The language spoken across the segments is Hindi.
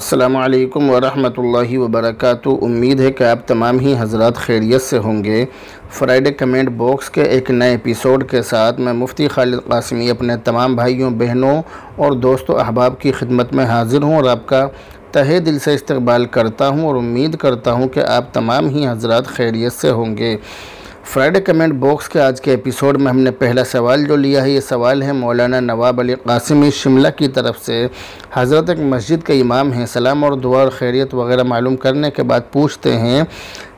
अस्सलामु अलैकुम वरहमतुल्लाहि वबरकातुहू। उम्मीद है कि आप तमाम ही हज़रात खैरियत से होंगे। फ्राइडे कमेंट बॉक्स के एक नए एपिसोड के साथ मैं मुफ्ती खालिद कासमी अपने तमाम भाइयों बहनों और दोस्तों अहबाब की खिदमत में हाज़िर हूँ और आपका तहे दिल से इस्तकबाल करता हूँ और उम्मीद करता हूँ कि आप तमाम ही हज़रात खैरियत से होंगे। फ्राइडे कमेंट बॉक्स के आज के एपिसोड में हमने पहला सवाल जो लिया है, ये सवाल है मौलाना नवाब अली कासिमी शिमला की तरफ से। हज़रत एक मस्जिद के इमाम हैं, सलाम और दुआ और खैरियत वगैरह मालूम करने के बाद पूछते हैं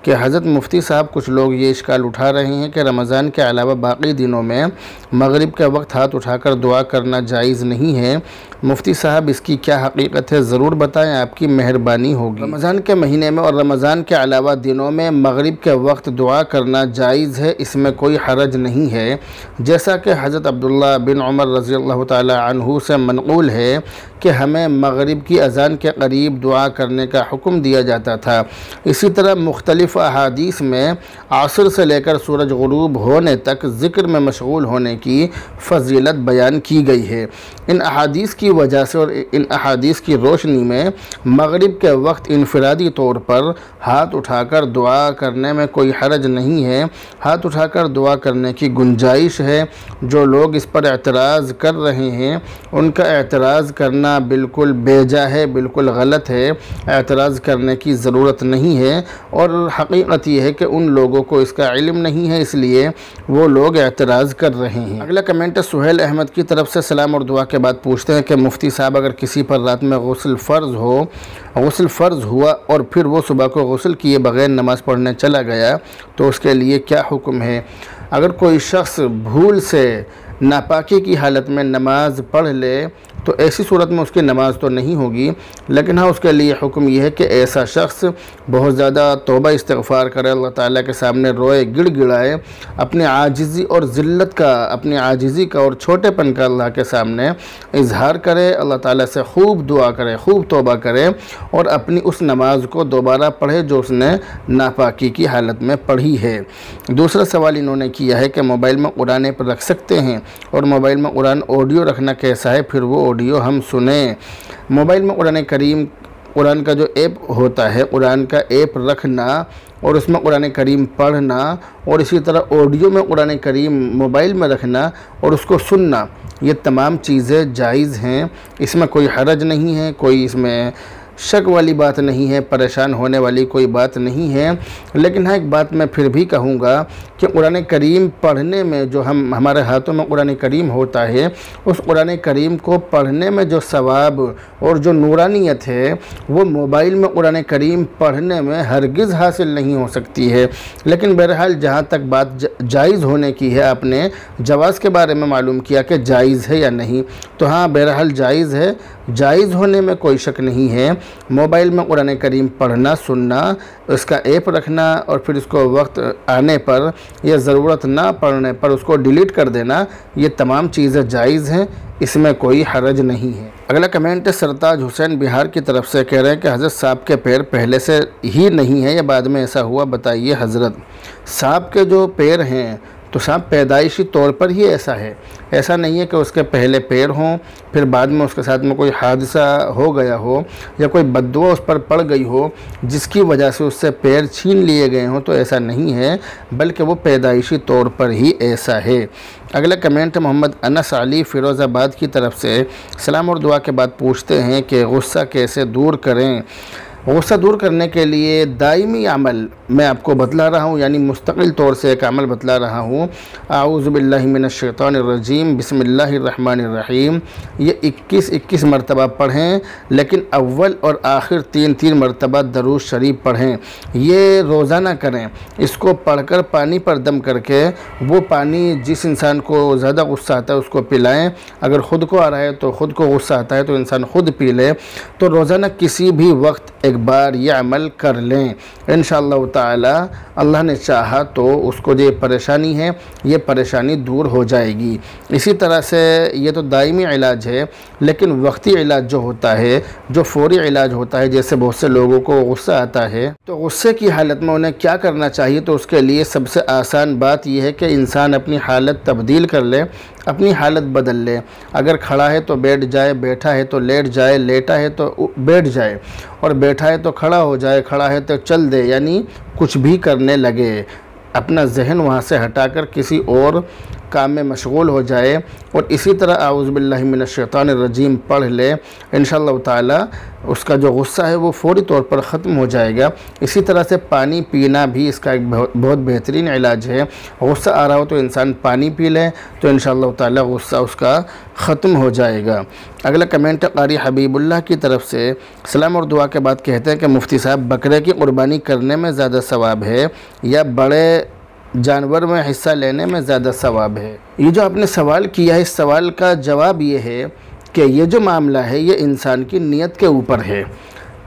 कि हज़रत मुफ्ती साहब, कुछ लोग ये इश्काल उठा रहे हैं कि रमज़ान के अलावा बाकी दिनों में मगरिब के वक्त हाथ उठाकर दुआ करना जायज़ नहीं है। मुफ्ती साहब, इसकी क्या हकीकत है, ज़रूर बताएं, आपकी मेहरबानी होगी। रमज़ान के महीने में और रमज़ान के अलावा दिनों में मगरिब के वक्त दुआ करना जायज़ है, इसमें कोई हरज नहीं है। जैसा कि हज़रत अब्दुल्ला बिन उमर रज़ियल्लाहु ताला अन्हु से मनक़ूल है कि हमें मगरिब की अज़ान के करीब दुआ करने का हुक्म दिया जाता था। इसी तरह मुख्तलिफ़ अहादीस में आसर से लेकर सूरज गुरूब होने तक ज़िक्र में मशगूल होने की फ़जीलत बयान की गई है। इन अहादीस की वजह से और इन अहादीस की रोशनी में मगरिब के वक्त इनफरादी तौर पर हाथ उठाकर दुआ करने में कोई हरज नहीं है। हाथ उठाकर दुआ करने की गुंजाइश है। जो लोग इस पर एतराज़ कर रहे हैं उनका एतराज़ करना बिल्कुल बेजा है, बिल्कुल गलत है। एतराज़ करने की ज़रूरत नहीं है और हकीकत यह है कि उन लोगों को इसका इल्म नहीं है, इसलिए वो लोग एतराज़ कर रहे हैं। अगला कमेंट है सुहेल अहमद की तरफ से। सलाम और दुआ के बाद पूछते हैं कि मुफ्ती साहब, अगर किसी पर रात में गुस्ल फ़र्ज़ हुआ और फिर वो सुबह को गुस्ल किए बग़ैर नमाज़ पढ़ने चला गया तो उसके लिए क्या हुक्म है? अगर कोई शख्स भूल से नापाकी की हालत में नमाज़ पढ़ ले तो ऐसी सूरत में उसकी नमाज़ तो नहीं होगी, लेकिन हाँ, उसके लिए हुक्म यह है कि ऐसा शख्स बहुत ज़्यादा तौबा इस्तिग़फ़ार करे, अल्लाह ताला के सामने रोए, गिड़गिड़ाए, अपने आजिज़ी और ज़िल्लत का, अपने आजिज़ी का और छोटेपन का अल्लाह के सामने इजहार करे, अल्लाह ताला से खूब दुआ करे, खूब तौबा करे और अपनी उस नमाज को दोबारा पढ़े जो उसने नापाकी की हालत में पढ़ी है। दूसरा सवाल इन्होंने किया है कि मोबाइल में कुरान पर रख सकते हैं और मोबाइल में कुरान ऑडियो रखना कैसा है, फिर वो ऑडियो हम सुने। मोबाइल में कुरान का जो ऐप होता है, कुरान का ऐप रखना और उसमें कुरान करीम पढ़ना और इसी तरह ऑडियो में कुरान करीम मोबाइल में रखना और उसको सुनना, ये तमाम चीज़ें जायज़ हैं। इसमें कोई हरज नहीं है, कोई इसमें शक वाली बात नहीं है, परेशान होने वाली कोई बात नहीं है। लेकिन हाँ, एक बात मैं फिर भी कहूँगा कि कुरान करीम पढ़ने में जो हमारे हाथों में कुरान करीम होता है, उस कुरान करीम को पढ़ने में जो सवाब और जो नूरानियत है वो मोबाइल में कुरान करीम पढ़ने में हरगिज़ हासिल नहीं हो सकती है। लेकिन बहरहाल, जहाँ तक बात जायज़ होने की है, आपने जवाज़ के बारे में मालूम किया कि जायज़ है या नहीं, तो हाँ, बहरहाल जायज़ है, जायज़ होने में कोई शक नहीं है। मोबाइल में कुरान करीम पढ़ना, सुनना, उसका ऐप रखना और फिर उसको वक्त आने पर या ज़रूरत ना पड़ने पर उसको डिलीट कर देना, ये तमाम चीज़ें जायज़ हैं, इसमें कोई हरज नहीं है। अगला कमेंट है सरताज हुसैन बिहार की तरफ से। कह रहे हैं कि हज़रत सांप के पैर पहले से ही नहीं है या बाद में ऐसा हुआ, बताइए हज़रत। सांप के जो पैर हैं तो सांप पैदाइशी तौर पर ही ऐसा है, ऐसा नहीं है कि उसके पहले पैर हों फिर बाद में उसके साथ में कोई हादसा हो गया हो या कोई बद्दुआ उस पर पड़ गई हो जिसकी वजह से उससे पैर छीन लिए गए हों, तो ऐसा नहीं है, बल्कि वो पैदाइशी तौर पर ही ऐसा है। अगला कमेंट मोहम्मद अनस अली फ़िरोज़ाबाद की तरफ से। सलाम और दुआ के बाद पूछते हैं कि गुस्सा कैसे दूर करें? गुस्सा दूर करने के लिए दायमी अमल मैं आपको बतला रहा हूँ, यानी मुस्तकिल तौर से एक अमल बतला रहा हूँ। आऊज़ु बिल्लाहि मिनश शैतानिर रजीम, बिस्मिल्लाहिर रहमानिर रहीम। ये 21 मरतबा पढ़ें, लेकिन अव्वल और आखिर 3 मरतबा दरूद शरीफ पढ़ें। ये रोज़ाना करें। इसको पढ़कर पानी पर दम करके वो पानी जिस इंसान को ज़्यादा गुस्सा आता है उसको पिलाएं। अगर ख़ुद को आ रहा है तो ख़ुद को गुस्सा आता है तो इंसान ख़ुद पी ले। तो रोज़ाना किसी भी वक्त एक बार यह अमल कर लें, इंशाअल्लाह ताला अल्लाह ने चाहा तो उसको जो परेशानी है ये परेशानी दूर हो जाएगी। इसी तरह से ये तो दायमी इलाज है, लेकिन वक्ती इलाज जो होता है, जो फ़ौरी इलाज होता है, जैसे बहुत से लोगों को गुस्सा आता है तो गुस्से की हालत में उन्हें क्या करना चाहिए, तो उसके लिए सबसे आसान बात यह है कि इंसान अपनी हालत तब्दील कर ले। अपनी हालत बदल ले। अगर खड़ा है तो बैठ जाए, बैठा है तो लेट जाए, लेटा है तो बैठ जाए, और बैठा है तो खड़ा हो जाए, खड़ा है तो चल दे, यानी कुछ भी करने लगे। अपना जहन वहाँ से हटाकर किसी और काम में मशगूल हो जाए, और इसी तरह आऊज़ु बिल्लाहि मिनश शैतानिर रजीम पढ़ ले। इंशाअल्लाह ताला उसका जो गुस्सा है वो फ़ौरी तौर पर ख़त्म हो जाएगा। इसी तरह से पानी पीना भी इसका एक बहुत बेहतरीन इलाज है। गुस्सा आ रहा हो तो इंसान पानी पी ले, तो इंशाअल्लाह ताला गुस्सा उसका ख़त्म हो जाएगा। अगला कमेंट कारी हबीबुल्लाह की तरफ से, सलाम और दुआ के बाद कहते हैं कि मुफ्ती साहब, बकरे की क़ुरबानी करने में ज़्यादा सवाब है या बड़े जानवर में हिस्सा लेने में ज़्यादा सवाब है? ये जो आपने सवाल किया है, इस सवाल का जवाब ये है कि ये जो मामला है ये इंसान की नीयत के ऊपर है।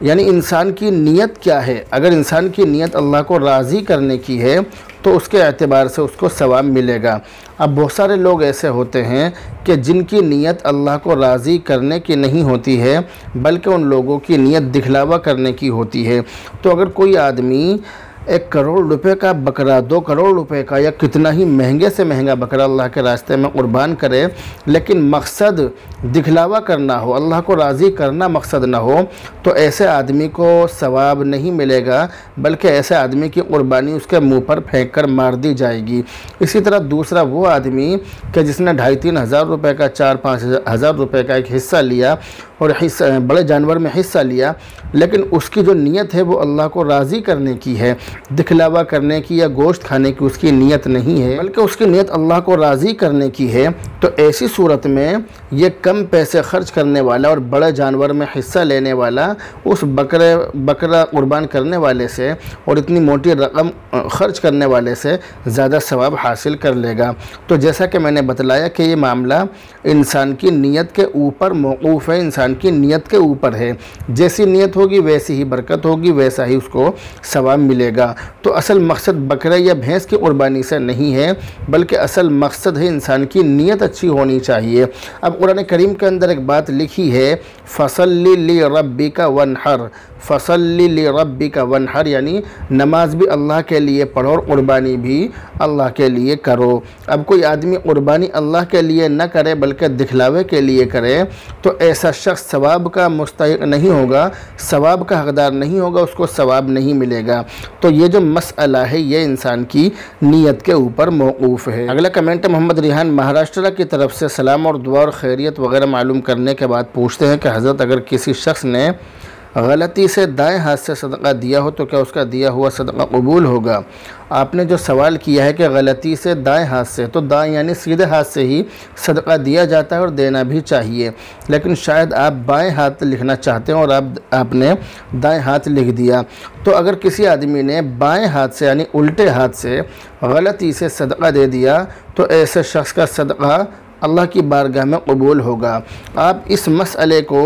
यानी इंसान की नीयत क्या है। अगर इंसान की नीयत अल्लाह को राज़ी करने की है तो उसके एतबार से उसको सवाब मिलेगा। अब बहुत सारे लोग ऐसे होते हैं कि जिनकी नीयत अल्लाह को राज़ी करने की नहीं होती है, बल्कि उन लोगों की नीयत दिखलावा करने की होती है। तो अगर कोई आदमी 1 करोड़ रुपए का बकरा, 2 करोड़ रुपए का, या कितना ही महंगे से महंगा बकरा अल्लाह के रास्ते में क़ुरबान करे, लेकिन मकसद दिखलावा करना हो, अल्लाह को राज़ी करना मकसद ना हो, तो ऐसे आदमी को सवाब नहीं मिलेगा, बल्कि ऐसे आदमी की क़ुरबानी उसके मुंह पर फेंक कर मार दी जाएगी। इसी तरह दूसरा वो आदमी कि जिसने 2,5-3 हज़ार रुपये का, 4-5 हज़ार रुपये का एक हिस्सा लिया और बड़े जानवर में हिस्सा लिया, लेकिन उसकी जो नीयत है वो अल्लाह को राज़ी करने की है, दिखलावा करने की या गोश्त खाने की उसकी नीयत नहीं है, बल्कि उसकी नीयत अल्लाह को राज़ी करने की है। तो ऐसी सूरत में ये कम पैसे खर्च करने वाला और बड़े जानवर में हिस्सा लेने वाला उस बकरा क़ुरबान करने वाले से और इतनी मोटी रकम खर्च करने वाले से ज़्यादा सवाब हासिल कर लेगा। तो जैसा कि मैंने बतलाया कि ये मामला इंसान की नीयत के ऊपर मौक़ूफ़ है, इंसान की नीयत के ऊपर है। जैसी नीयत होगी वैसी ही बरकत होगी, वैसा ही उसको सवाब मिलेगा। तो असल मकसद बकरे या भैंस की क़ुरबानी से नहीं है, बल्कि असल मकसद है इंसान की नीयत अच्छी होनी चाहिए। अब कुरान करीम के अंदर एक बात लिखी है, फसल्लि लिरब्बिका वनहर, फसल्लि लिरब्बिका वनहर, यानी नमाज भी अल्लाह के लिए पढ़ो और क़ुरबानी भी अल्लाह के लिए करो। अब कोई आदमी क़ुरबानी अल्लाह के लिए न करे बल्कि दिखलावे के लिए करे, तो ऐसा शख्स सवाब का मुस्तहिक़ नहीं होगा, सवाब का हक़दार नहीं होगा, उसको सवाब नहीं मिलेगा। तो ये जो मसला है ये इंसान की नीयत के ऊपर मौक़ूफ़ है। अगला कमेंट मोहम्मद रिहान महाराष्ट्र की तरफ से, सलाम और दुआ और खैरियत वगैरह मालूम करने के बाद पूछते हैं कि हज़रत, अगर किसी शख्स ने गलती से दाएं हाथ से सदका दिया हो तो क्या उसका दिया हुआ सदका कबूल होगा? आपने जो सवाल किया है कि गलती से दाएं हाथ से, तो दाएं यानी सीधे हाथ से ही सदका दिया जाता है और देना भी चाहिए, लेकिन शायद आप बाएं हाथ लिखना चाहते हैं और आपने दाएं हाथ लिख दिया। तो अगर किसी आदमी ने बाएं हाथ से यानी उल्टे हाथ से गलती से सदका दे दिया तो ऐसे शख्स का सदका अल्लाह की बारगाह में कबूल होगा। आप इस मसले को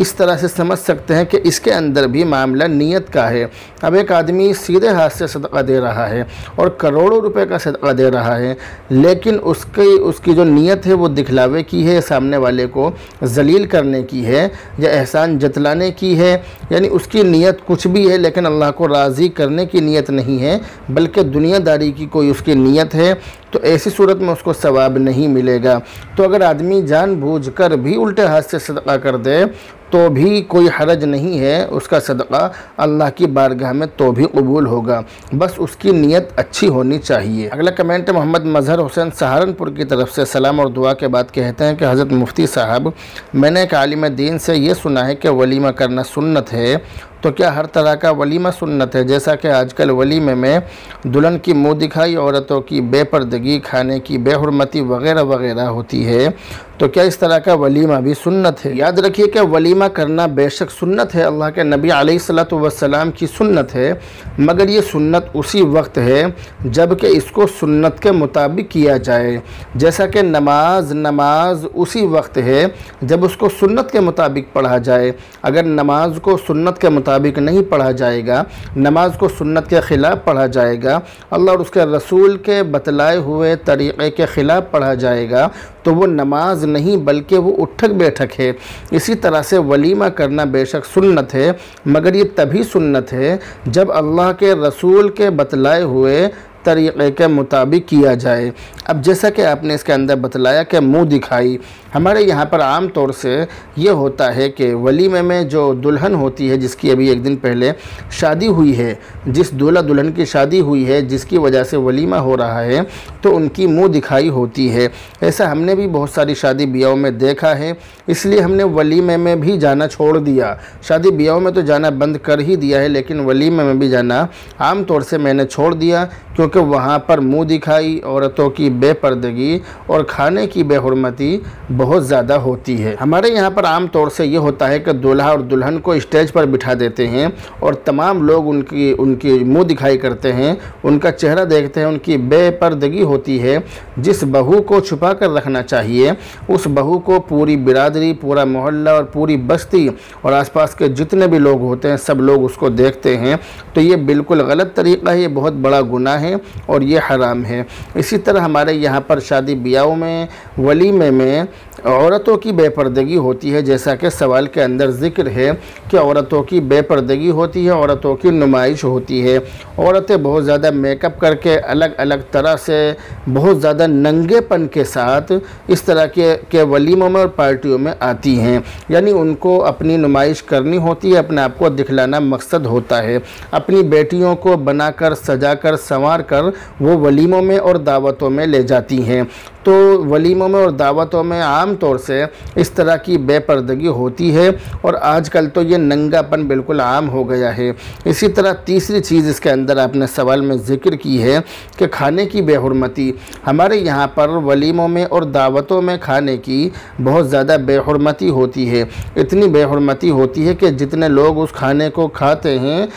इस तरह से समझ सकते हैं कि इसके अंदर भी मामला नीयत का है। अब एक आदमी सीधे हाथ से सदका दे रहा है और करोड़ों रुपए का सदका दे रहा है, लेकिन उसकी जो नीयत है वो दिखलावे की है, सामने वाले को जलील करने की है या एहसान जतलाने की है, यानी उसकी नीयत कुछ भी है लेकिन अल्लाह को राज़ी करने की नीयत नहीं है, बल्कि दुनियादारी की कोई उसकी नीयत है, तो ऐसी सूरत में उसको सवाब नहीं मिलेगा। तो अगर आदमी जानबूझकर भी उल्टे हाथ से सदका कर दे तो भी कोई हरज नहीं है, उसका सदका अल्लाह की बारगाह में तो भी कबूल होगा, बस उसकी नीयत अच्छी होनी चाहिए। अगला कमेंट मोहम्मद मजहर हुसैन सहारनपुर की तरफ से, सलाम और दुआ के बाद कहते हैं कि हज़रत मुफ्ती साहब, मैंने एक आलिम दीन से ये सुना है कि वलीमा करना सुन्नत है, तो क्या हर तरह का वलीमा सुन्नत है? जैसा कि आजकल वलीमे में दुल्हन की मुँह दिखाई, औरतों की बेपर्दगी, खाने की बेहुरमती वगैरह वगैरह होती है, तो क्या इस तरह का वलीमा भी सुन्नत है? याद रखिए कि वलीमा करना बेशक सुन्नत है, अल्लाह के नबी अलैहिस्सलातु वस्सलाम की सुन्नत है, मगर ये सुन्नत उसी वक्त है जब कि इसको सुन्नत के मुताबिक किया जाए। जैसा कि नमाज उसी वक्त है जब उसको सुन्नत के मुताबिक पढ़ा जाए। अगर नमाज को सुन्नत के मुताबिक नहीं पढ़ा जाएगा, नमाज को सुन्नत के ख़िलाफ़ पढ़ा जाएगा, अल्लाह और उसके रसूल के बतलाए हुए तरीक़े के ख़िलाफ़ पढ़ा जाएगा, तो वो नमाज नहीं बल्कि वो उठक बैठक है। इसी तरह से वलीमा करना बेशक सुन्नत है, मगर ये तभी सुन्नत है जब अल्लाह के रसूल के बतलाए हुए तरीक़े के मुताबिक किया जाए। अब जैसा कि आपने इसके अंदर बतलाया कि मुँह दिखाई, हमारे यहाँ पर आम तौर से ये होता है कि वलीमे में जो दुल्हन होती है, जिसकी अभी एक दिन पहले शादी हुई है, जिस दूल्हा दुल्हन की शादी हुई है, जिसकी वजह से वलीमा हो रहा है, तो उनकी मुँह दिखाई होती है। ऐसा हमने भी बहुत सारी शादी ब्याहों में देखा है, इसलिए हमने वलीमे में भी जाना छोड़ दिया। शादी ब्याहों में तो जाना बंद कर ही दिया है, लेकिन वलीमे में भी जाना आम तौर से मैंने छोड़ दिया, क्योंकि वहाँ पर मुँह दिखाई, औरतों की बेपर्दगी और खाने की बेहुरमती बहुत ज़्यादा होती है। हमारे यहाँ पर आम तौर से ये होता है कि दूल्हा और दुल्हन को स्टेज पर बिठा देते हैं और तमाम लोग उनकी मुँह दिखाई करते हैं, उनका चेहरा देखते हैं, उनकी बेपर्दगी होती है। जिस बहू को छुपा कर रखना चाहिए, उस बहू को पूरी बिरादरी, पूरा मोहल्ला और पूरी बस्ती और आसपास के जितने भी लोग होते हैं, सब लोग उसको देखते हैं। तो ये बिल्कुल गलत तरीक़ा है, ये बहुत बड़ा गुनाह है और ये हराम है। इसी तरह हमारे यहाँ पर शादी ब्याहों में, वलीमे में औरतों की बेपर्दगी होती है, जैसा कि सवाल के अंदर ज़िक्र है कि औरतों की बेपर्दगी होती है, औरतों की नुमाइश होती है। औरतें बहुत ज़्यादा मेकअप करके अलग अलग तरह से बहुत ज़्यादा नंगेपन के साथ इस तरह के वलीमों में और पार्टियों में आती हैं, यानी उनको अपनी नुमाइश करनी होती है, अपने आप को दिखलाना मकसद होता है। अपनी बेटियों को बनाकर, सजाकर, संवार कर वो वलीमों में और दावतों में ले जाती हैं। तो वलीमों में और दावतों में आम तौर से इस तरह की बेपर्दगी होती है और आजकल तो ये नंगापन बिल्कुल आम हो गया है। इसी तरह तीसरी चीज़ इसके अंदर आपने सवाल में ज़िक्र की है कि खाने की बेहुरमती। हमारे यहाँ पर वलीमों में और दावतों में खाने की बहुत ज़्यादा बेहुरमती होती है। इतनी बेहुरमती होती है कि जितने लोग उस खाने को खाते हैं,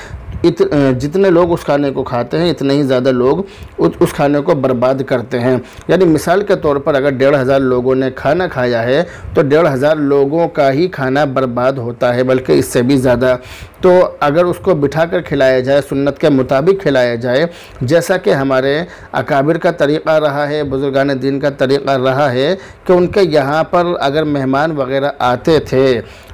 जितने लोग उस खाने को खाते हैं, इतने ही ज़्यादा लोग उस खाने को बर्बाद करते हैं। यानी मिसाल के तौर पर अगर 1500 लोगों ने खाना खाया है तो 1500 लोगों का ही खाना बर्बाद होता है, बल्कि इससे भी ज़्यादा। तो अगर उसको बिठा कर खिलाया जाए, सुन्नत के मुताबिक खिलाया जाए, जैसा कि हमारे अकाबिर का तरीक़ा रहा है, बुज़ुर्गान दीन का तरीक़ा रहा है कि उनके यहाँ पर अगर मेहमान वग़ैरह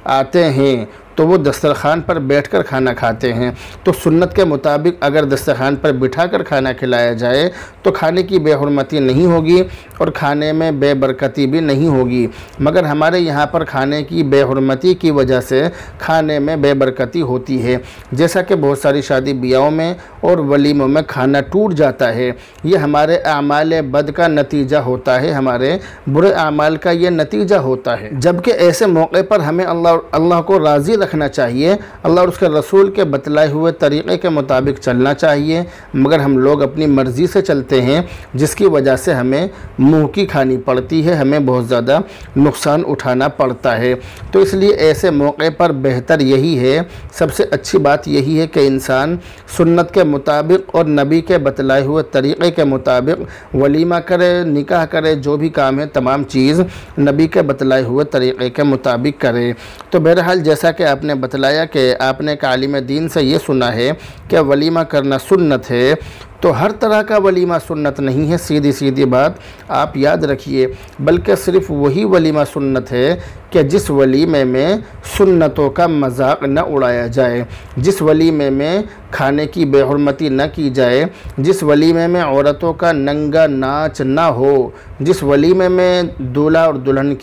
आते हैं तो वो दस्तरखान पर बैठकर खाना खाते हैं। तो सुन्नत के मुताबिक अगर दस्तरखान पर बिठाकर खाना खिलाया जाए तो खाने की बेहुरमती नहीं होगी और खाने में बेबरकती भी नहीं होगी। मगर हमारे यहाँ पर खाने की बेहुरमती की वजह से खाने में बेबरकती होती है, जैसा कि बहुत सारी शादी ब्याहों में और वलीमों में खाना टूट जाता है। ये हमारे आमाल बद का नतीजा होता है, हमारे बुरे आमाल का ये नतीजा होता है। जबकि ऐसे मौके पर हमें अल्लाह को राज़ी रखना चाहिए, अल्लाह और उसके रसूल के बतलाए हुए तरीक़े के मुताबिक चलना चाहिए। मगर हम लोग अपनी मर्ज़ी से चलते हैं, जिसकी वजह से हमें मुँह की खानी पड़ती है, हमें बहुत ज़्यादा नुकसान उठाना पड़ता है। तो इसलिए ऐसे मौके पर बेहतर यही है, सबसे अच्छी बात यही है कि इंसान सुन्नत के मुताबिक और नबी के बतलाए हुए तरीक़े के मुताबिक वलीमा करे, निकाह करे, जो भी काम है तमाम चीज़ नबी के बतलाए हुए तरीक़े के मुताबिक करे। तो बहरहाल जैसा कि आपने बतलाया कि आपने एक आलिम दीन से ये सुना है कि वलीमा करना सुन्नत है, तो हर तरह का वलीमा सुन्नत नहीं है, सीधी सीधी बात आप याद रखिए। बल्कि सिर्फ़ वही वलीमा सुन्नत है कि जिस वलीमे में सुन्नतों का मजाक न उड़ाया जाए, जिस वलीमे में खाने की बेहुरमती न की जाए, जिस वलीमे में औरतों का नंगा नाच ना हो, जिस वलीमे में दूल्हा और दुल्हन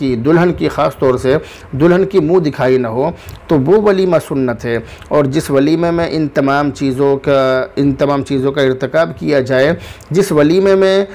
की ख़ास तौर से दुल्हन की मुँह दिखाई ना हो, तो वो वलीमा सुन्नत है। और जिस वलीमे में इन तमाम चीज़ों का इर्तिकाब किया जाए, जिस वलीमे में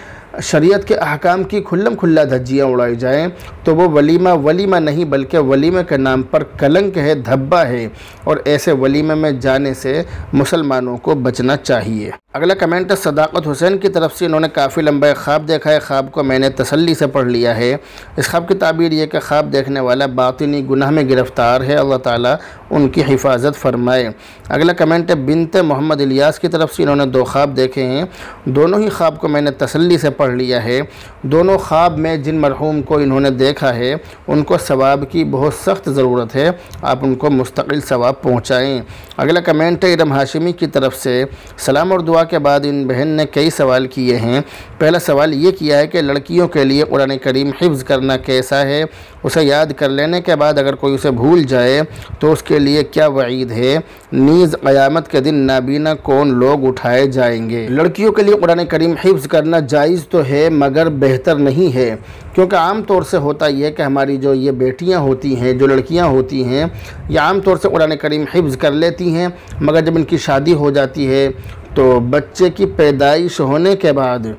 शरीयत के अहकाम की खुल्लम खुल्ला धज्जियाँ उड़ाई जाएँ, तो वो वलीमा नहीं बल्कि वलीमे के नाम पर कलंक है, धब्बा है। और ऐसे वलीमे में जाने से मुसलमानों को बचना चाहिए। अगला कमेंट है सदाकत हुसैन की तरफ से। इन्होंने काफ़ी लंबा एक ख्वाब देखा है, ख्वाब को मैंने तसल्ली से पढ़ लिया है। इस ख्वाब की ताबीर ये कि ख्वाब देखने वाला बातिनी गुनाह में गिरफ़्तार है, अल्लाह ताला उनकी हिफाजत फरमाए। अगला कमेंट है बिनते मोहम्मद इलियास की तरफ से। इन्होंने 2 ख्वाब देखे हैं, दोनों ही ख्वाब को मैंने तसल्ली से पढ़ लिया है, दोनों ख्वाब में जिन मरहूम को इन्होंने देखा है उनको सवाब की बहुत सख्त ज़रूरत है, आप उनको मुस्तकिल सवाब पहुँचाएँ। अगला कमेंट है इरम हाशिमी की तरफ से। सलाम और दुआ के बाद इन बहन ने कई सवाल किए हैं। पहला सवाल ये किया है कि लड़कियों के लिए कुरान करीम हिफ्ज़ करना कैसा है, उसे याद कर लेने के बाद अगर कोई उसे भूल जाए तो उसके लिए क्या वईद है, नीज़ क़यामत के दिन नाबीना कौन लोग उठाए जाएंगे। लड़कियों के लिए कुरान करीम हिफ्ज़ करना जायज़ तो है मगर बेहतर नहीं है, क्योंकि आम तौर से होता यह है कि हमारी जो ये बेटियां होती हैं, जो लड़कियां होती हैं, ये आम तौर से कुरान करीम हिफ्ज़ कर लेती हैं, मगर जब इनकी शादी हो जाती है तो बच्चे की पैदाइश होने के बाद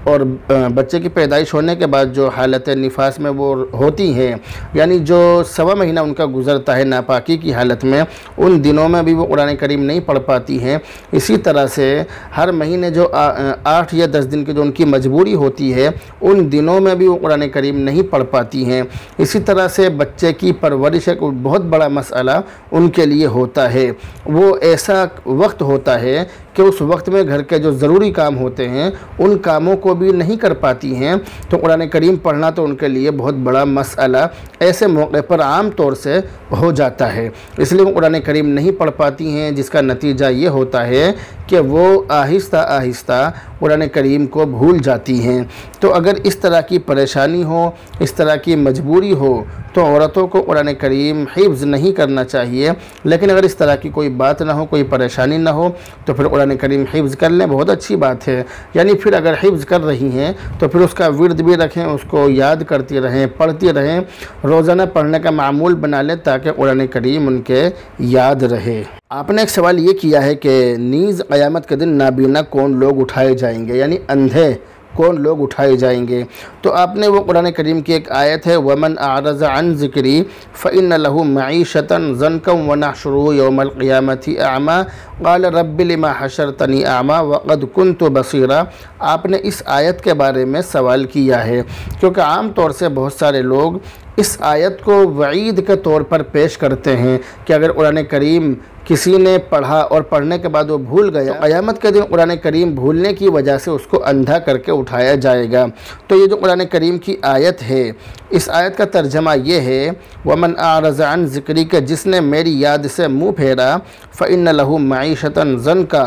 और बच्चे की पैदाइश होने के बाद जो हालत निफास में वो होती हैं, यानी जो सवा महीना उनका गुज़रता है नापाकी की हालत में, उन दिनों में भी वो कुरान करीम नहीं पढ़ पाती हैं। इसी तरह से हर महीने जो 8 या 10 दिन की जो उनकी मजबूरी होती है, उन दिनों में भी वो कुरान करीम नहीं पढ़ पाती हैं। इसी तरह से बच्चे की परवरिश एक बहुत बड़ा मसला उनके लिए होता है। वो ऐसा वक्त होता है कि उस वक्त में घर के जो ज़रूरी काम होते हैं उन कामों को भी नहीं कर पाती हैं, तो कुरान करीम पढ़ना तो उनके लिए बहुत बड़ा मसला ऐसे मौके पर आम तौर से हो जाता है। इसलिए वो कुरान करीम नहीं पढ़ पाती हैं, जिसका नतीजा ये होता है कि वो आहिस्ता आहिस्ता कुरान करीम को भूल जाती हैं। तो अगर इस तरह की परेशानी हो, इस तरह की मजबूरी हो, तो औरतों को कुरान करीम हिफ्ज़ नहीं करना चाहिए। लेकिन अगर इस तरह की कोई बात ना हो, कोई परेशानी ना हो, तो फिर कुरान करीम हिफ्ज़ कर लें, बहुत अच्छी बात है। यानी फिर अगर हिफ्ज़ कर रही हैं तो फिर उसका विर्द भी रखें, उसको याद करती रहें, पढ़ती रहें, रोज़ाना पढ़ने का मामूल बना लें ताकि कुरान करीम उनके याद रहे। आपने एक सवाल ये किया है कि नीज़ क़यामत के दिन नाबीना कौन लोग उठाए जाएंगे, यानी अंधे कौन लोग उठाए जाएंगे। तो आपने वो कुरान करीम की एक आयत है, वमन आरज़ अन ज़िक्री फ़इन्न लहू मईशतन ज़नकम व नहशुरुहु यौमल क़ियामति अमा क़ाल रब्बि लिमा हशरतनी अमा वक़द कुन्तु बसीरा। आपने इस आयत के बारे में सवाल किया है, क्योंकि आम तौर से बहुत सारे लोग इस आयत को वईद के तौर पर पेश करते हैं कि अगर कुरान करीम किसी ने पढ़ा और पढ़ने के बाद वो भूल गया, तो क़यामत के दिन कुरान करीम भूलने की वजह से उसको अंधा करके उठाया जाएगा। तो ये जो कुरान करीम की आयत है, इस आयत का तर्जमा ये है, वमन आरज़ अन ज़िक्री के जिसने मेरी याद से मुँह फेरा, फ़इन्न लहू मईशतन ज़नका,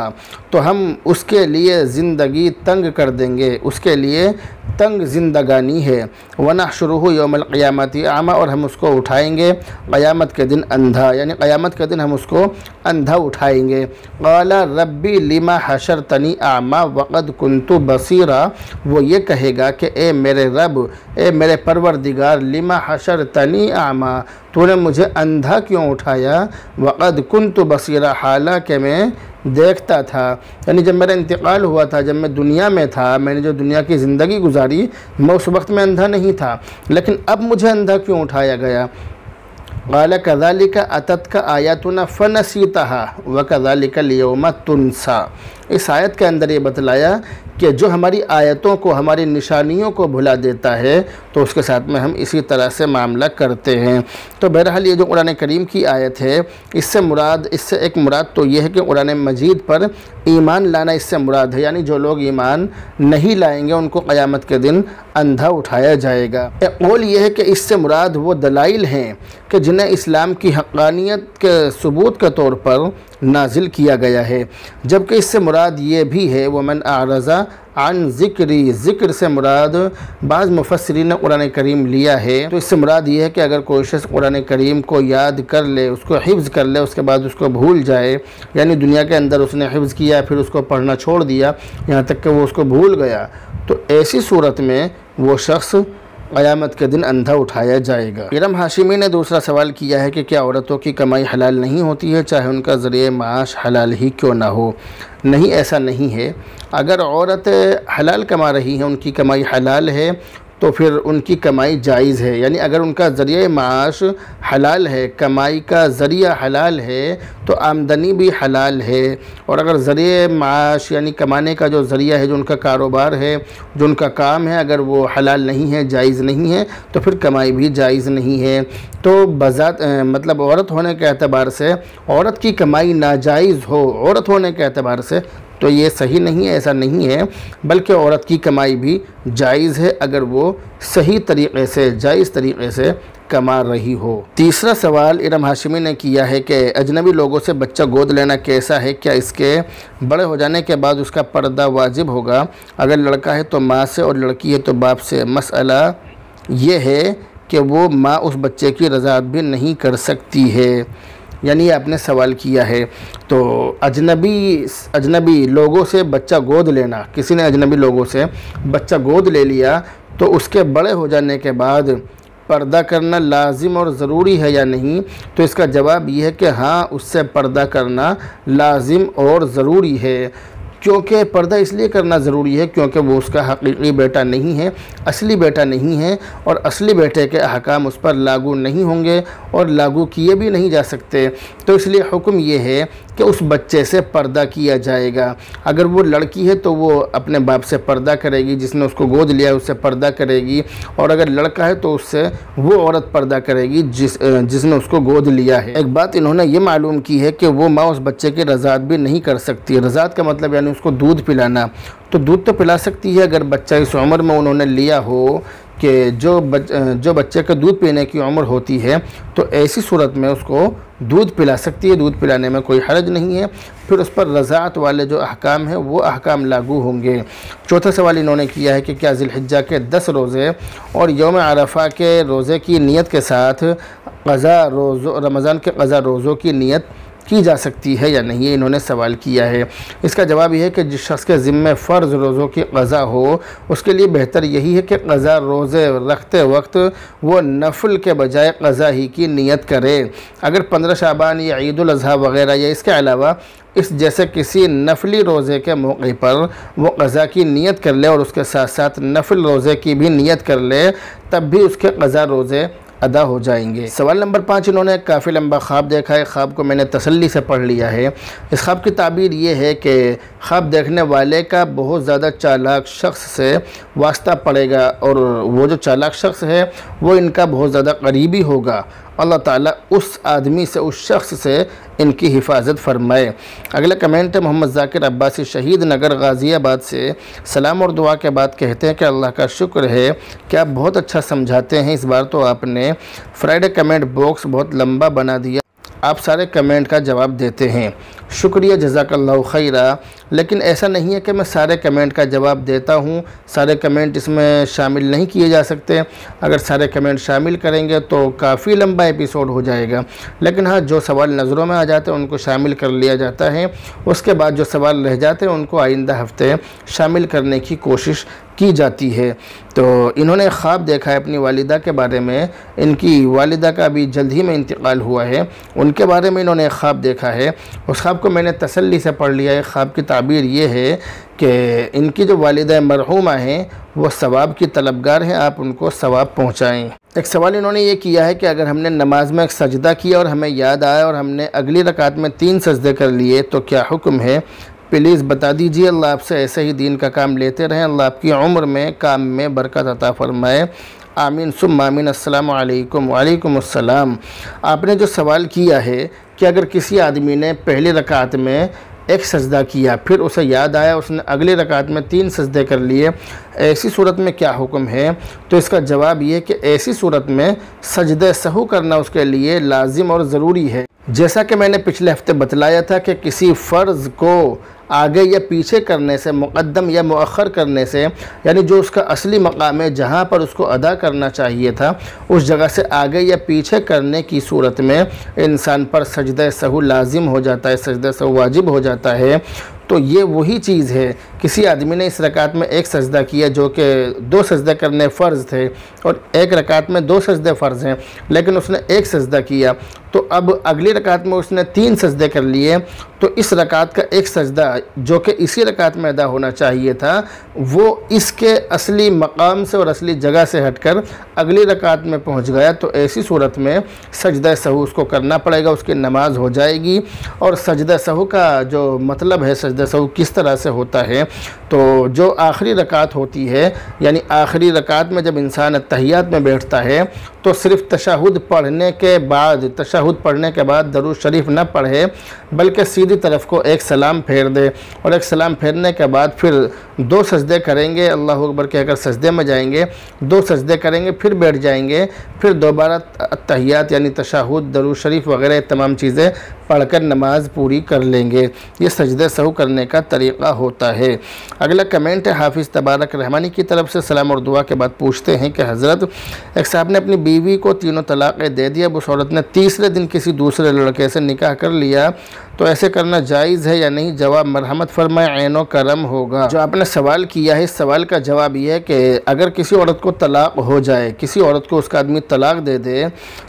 तो हम उसके लिए ज़िंदगी तंग कर देंगे, उसके लिए तंग ज़िंदगानी है। वनहशुरुहु यौमल क़ियामति आमा, और हम उसको उठाएंगे क़यामत के दिन अंधा, यानी क़यामत के दिन हम उसको अंधा उठाएंगे। क़ाला रब्बी लिमा हशरतनी आमा वक़द कुन्तु बसीरा, वो ये कहेगा कि ए मेरे रब, ए मेरे परवरदिगार, लिमा हशरतनी आमा, तूने मुझे अंधा क्यों उठाया, वक़द कुन्तु बसीरा, हालांकि मैं देखता था। यानी जब मेरा इंतकाल हुआ था, जब मैं दुनिया में था, मैंने जो दुनिया की ज़िंदगी गुजारी, मैं उस वक्त में अंधा नहीं था, लेकिन अब मुझे अंधा क्यों उठाया गया। क़ाल कज़ालिका अततका आयातुना फ़नसीतहा व कज़ालिका लियौमा तुनसा। इस आयत के अंदर ये बतलाया कि जो हमारी आयतों को, हमारी निशानियों को भुला देता है, तो उसके साथ में हम इसी तरह से मामला करते हैं। तो बहरहाल ये जो कुरान करीम की आयत है, इससे एक मुराद तो ये है कि कुरान मजीद पर ईमान लाना इससे मुराद है, यानी जो लोग ईमान नहीं लाएंगे उनको क़यामत के दिन अंधा उठाया जाएगा। एक कौल ये है कि इससे मुराद वो दलाइल हैं कि जिन्हें इस्लाम की हक़ानियत के सबूत के तौर पर नाजिल किया गया है, जबकि इससे मुराद ये भी है वमन आरज़ा अन ज़िक्री, ज़िक्र से मुराद बाज़ मुफस्सिरीन ने कुरान करीम लिया है। तो इससे मुराद ये है कि अगर कोई शख्स कुरान करीम को याद कर ले, उसको हिफ्ज़ कर ले, उसके बाद उसको भूल जाए, यानी दुनिया के अंदर उसने हिफ्ज़ किया फिर उसको पढ़ना छोड़ दिया, यहाँ तक कि वो उसको भूल गया, तो ऐसी सूरत में वो शख्स क़यामत के दिन अंधा उठाया जाएगा। इरम हाशिमी ने दूसरा सवाल किया है कि क्या औरतों की कमाई हलाल नहीं होती है, चाहे उनका ज़रिए माश हलाल ही क्यों ना हो। नहीं, ऐसा नहीं है। अगर औरत हलाल कमा रही है, उनकी कमाई हलाल है, तो फिर उनकी कमाई जायज़ है। यानी अगर उनका ज़रिया माश हलाल है, कमाई का ज़रिया हलाल है, तो आमदनी भी हलाल है। और अगर ज़रिया माश यानी कमाने का जो ज़रिया है, जो उनका कारोबार है, जो उनका काम है, अगर वो हलाल नहीं है, जायज़ नहीं है, तो फिर कमाई भी जायज़ नहीं है। तो बज़ात मतलब औरत होने के एतबार से औरत की कमाई नाजायज़ हो, औरत होने के एतबार से तो ये सही नहीं है, ऐसा नहीं है, बल्कि औरत की कमाई भी जायज़ है अगर वो सही तरीक़े से, जायज़ तरीक़े से कमा रही हो। तीसरा सवाल इरम हाशिमी ने किया है कि अजनबी लोगों से बच्चा गोद लेना कैसा है, क्या इसके बड़े हो जाने के बाद उसका पर्दा वाजिब होगा? अगर लड़का है तो माँ से और लड़की है तो बाप से। मसला ये है कि वो माँ उस बच्चे की रज़ात भी नहीं कर सकती है, यानी आपने सवाल किया है। तो अजनबी लोगों से बच्चा गोद लेना, किसी ने अजनबी लोगों से बच्चा गोद ले लिया तो उसके बड़े हो जाने के बाद पर्दा करना लाजिम और ज़रूरी है या नहीं? तो इसका जवाब ये है कि हाँ, उससे पर्दा करना लाजिम और ज़रूरी है। क्योंकि पर्दा इसलिए करना ज़रूरी है क्योंकि वो उसका हकीकी बेटा नहीं है, असली बेटा नहीं है, और असली बेटे के अहकाम उस पर लागू नहीं होंगे और लागू किए भी नहीं जा सकते। तो इसलिए हुक्म ये है कि उस बच्चे से पर्दा किया जाएगा। अगर वो लड़की है तो वो अपने बाप से पर्दा करेगी, जिसने उसको गोद लिया है उससे पर्दा करेगी, और अगर लड़का है तो उससे वो औरत पर्दा करेगी जिसने उसको गोद लिया है। एक बात इन्होंने ये मालूम की है कि वो माँ उस बच्चे की रज़ात भी नहीं कर सकती। रज़ात का मतलब यानी उसको दूध पिलाना। तो दूध तो पिला सकती है अगर बच्चा इस उम्र में उन्होंने लिया हो कि जो बच्चे का दूध पीने की उम्र होती है, तो ऐसी सूरत में उसको दूध पिला सकती है, दूध पिलाने में कोई हर्ज नहीं है। फिर उस पर रज़ात वाले जो अहकाम हैं वो अहकाम लागू होंगे। चौथा सवाल इन्होंने किया है कि क्या ज़िलहिज्जा के 10 रोज़े और यौम अरफा के रोज़े की नीयत के साथ रमज़ान के क़ज़ा रोज़ों की नीयत की जा सकती है या नहीं? इन्होंने सवाल किया है। इसका जवाब यह है कि जिस शख्स के ज़िम्मे फ़र्ज़ रोज़ों की क़ज़ा हो उसके लिए बेहतर यही है कि क़ज़ा रोज़े रखते वक्त वो नफल के बजाय क़ज़ा ही की नीयत करे। अगर 15 शाबान या ईद उल अज़हा वग़ैरह या इसके अलावा इस जैसे किसी नफली रोज़े के मौके पर वो क़ज़ा की नीयत कर ले और उसके साथ साथ नफल रोज़े की भी नीयत कर ले, तब भी उसके क़ज़ा रोज़े अदा हो जाएंगे। सवाल नंबर 5 इन्होंने काफ़ी लंबा ख्वाब देखा है, ख्वाब को मैंने तसल्ली से पढ़ लिया है। इस ख्वाब की ताबीर ये है कि ख्वाब देखने वाले का बहुत ज़्यादा चालाक शख्स से वास्ता पड़ेगा और वो जो चालाक शख्स है वो इनका बहुत ज़्यादा करीबी होगा। अल्लाह ताला उस आदमी से, उस शख्स से इनकी हिफाजत फरमाए। अगला कमेंट है मोहम्मद ज़ाकिर अब्बासी शहीद नगर गाज़ियाबाद से। सलाम और दुआ के बाद कहते हैं कि अल्लाह का शुक्र है कि आप बहुत अच्छा समझाते हैं। इस बार तो आपने फ्राइडे कमेंट बॉक्स बहुत लंबा बना दिया, आप सारे कमेंट का जवाब देते हैं, शुक्रिया, जज़ाकल्लाहु खैरा। लेकिन ऐसा नहीं है कि मैं सारे कमेंट का जवाब देता हूँ, सारे कमेंट इसमें शामिल नहीं किए जा सकते। अगर सारे कमेंट शामिल करेंगे तो काफ़ी लंबा एपिसोड हो जाएगा। लेकिन हाँ, जो सवाल नज़रों में आ जाते हैं उनको शामिल कर लिया जाता है। उसके बाद जो सवाल रह जाते हैं उनको आइंदा हफ्ते शामिल करने की कोशिश की जाती है। तो इन्होंने ख्वाब देखा है अपनी वालिदा के बारे में। इनकी वालिदा का अभी जल्द ही में इंतकाल हुआ है, उनके बारे में इन्होंने ख्वाब देखा है। उस ख्वाब को मैंने तसल्ली से पढ़ लिया है। ख्वाब की ताबीर ये है कि इनकी जो वालिदा मरहूमा हैं वो सवाब की तलबगार हैं, आप उनको सवाब पहुँचाएँ। एक सवाल इन्होंने ये किया है कि अगर हमने नमाज में एक सजदा किया और हमें याद आया और हमने अगली रकात में 3 सजदे कर लिए तो क्या हुक्म है? प्लीज़ बता दीजिए। अल्लाह आपसे ऐसे ही दीन का काम लेते रहें, अल्लाह आपकी उम्र में, काम में बरकत अता फरमाए, आमीन सुम्मा आमीन। अस्सलाम वालेकुम। वालेकुम अस्सलाम। आपने जो सवाल किया है कि अगर किसी आदमी ने पहली रकात में एक सजदा किया, फिर उसे याद आया, उसने अगली रकात में 3 सजदे कर लिए, ऐसी सूरत में क्या हुक्म है? तो इसका जवाब ये कि ऐसी सूरत में सजदे सहू करना उसके लिए लाजिम और ज़रूरी है। जैसा कि मैंने पिछले हफ्ते बतलाया था कि किसी फ़र्ज़ को आगे या पीछे करने से, मुक़द्दम या मुअख़्ख़र करने से, यानी जो उसका असली मकाम है जहाँ पर उसको अदा करना चाहिए था उस जगह से आगे या पीछे करने की सूरत में इंसान पर सजदा सहू लाजिम हो जाता है, सजदा सहू वाजिब हो जाता है। तो ये वही चीज़ है, किसी आदमी ने इस रकात में एक सजदा किया जो कि 2 सजदे करने फ़र्ज़ थे और एक रकात में 2 सजदे फ़र्ज़ हैं, लेकिन उसने एक सजदा किया तो अब अगली रकात में उसने 3 सजदे कर लिए, तो इस रकात का एक सजदा जो कि इसी रकात में अदा होना चाहिए था वो इसके असली मकाम से और असली जगह से हटकर अगली रकात में पहुंच गया। तो ऐसी सूरत में सजदा सहू उसको करना पड़ेगा, उसकी नमाज हो जाएगी। और सजदा सहू का जो मतलब है, सजदा सहू किस तरह से होता है, तो जो आखिरी रकात होती है, यानी आखिरी रकात में जब इंसान तहियात में बैठता है तो सिर्फ़ तशहुद पढ़ने के बाद, तशहुद तशहुद पढ़ने के बाद दरूद शरीफ न पढ़े, बल्कि सीधी तरफ को एक सलाम फेर दे और एक सलाम फेरने के बाद फिर 2 सजदे करेंगे, अल्लाह अकबर कहकर सजदे में जाएंगे, 2 सजदे करेंगे, फिर बैठ जाएंगे, फिर दोबारा तहियात यानी तशहुद, दरूद शरीफ वगैरह तमाम चीज़ें पढ़कर नमाज पूरी कर लेंगे। ये सजदे सहू करने का तरीक़ा होता है। अगला कमेंट है हाफिज़ तबारक रहमानी की तरफ से। सलाम और दुआ के बाद पूछते हैं कि हज़रत, एक साहब ने अपनी बीवी को 3 तलाक़ें दे दिया, उस औरत ने तीसरे दिन किसी दूसरे लड़के से निकाह कर लिया, तो ऐसे करना जायज़ है या नहीं? जवाब मरहमत फरमाए, ऐनो करम होगा। जो आपने सवाल किया है, इस सवाल का जवाब यह है कि अगर किसी औरत को तलाक़ हो जाए, किसी औरत को उसका आदमी तलाक़ दे दे,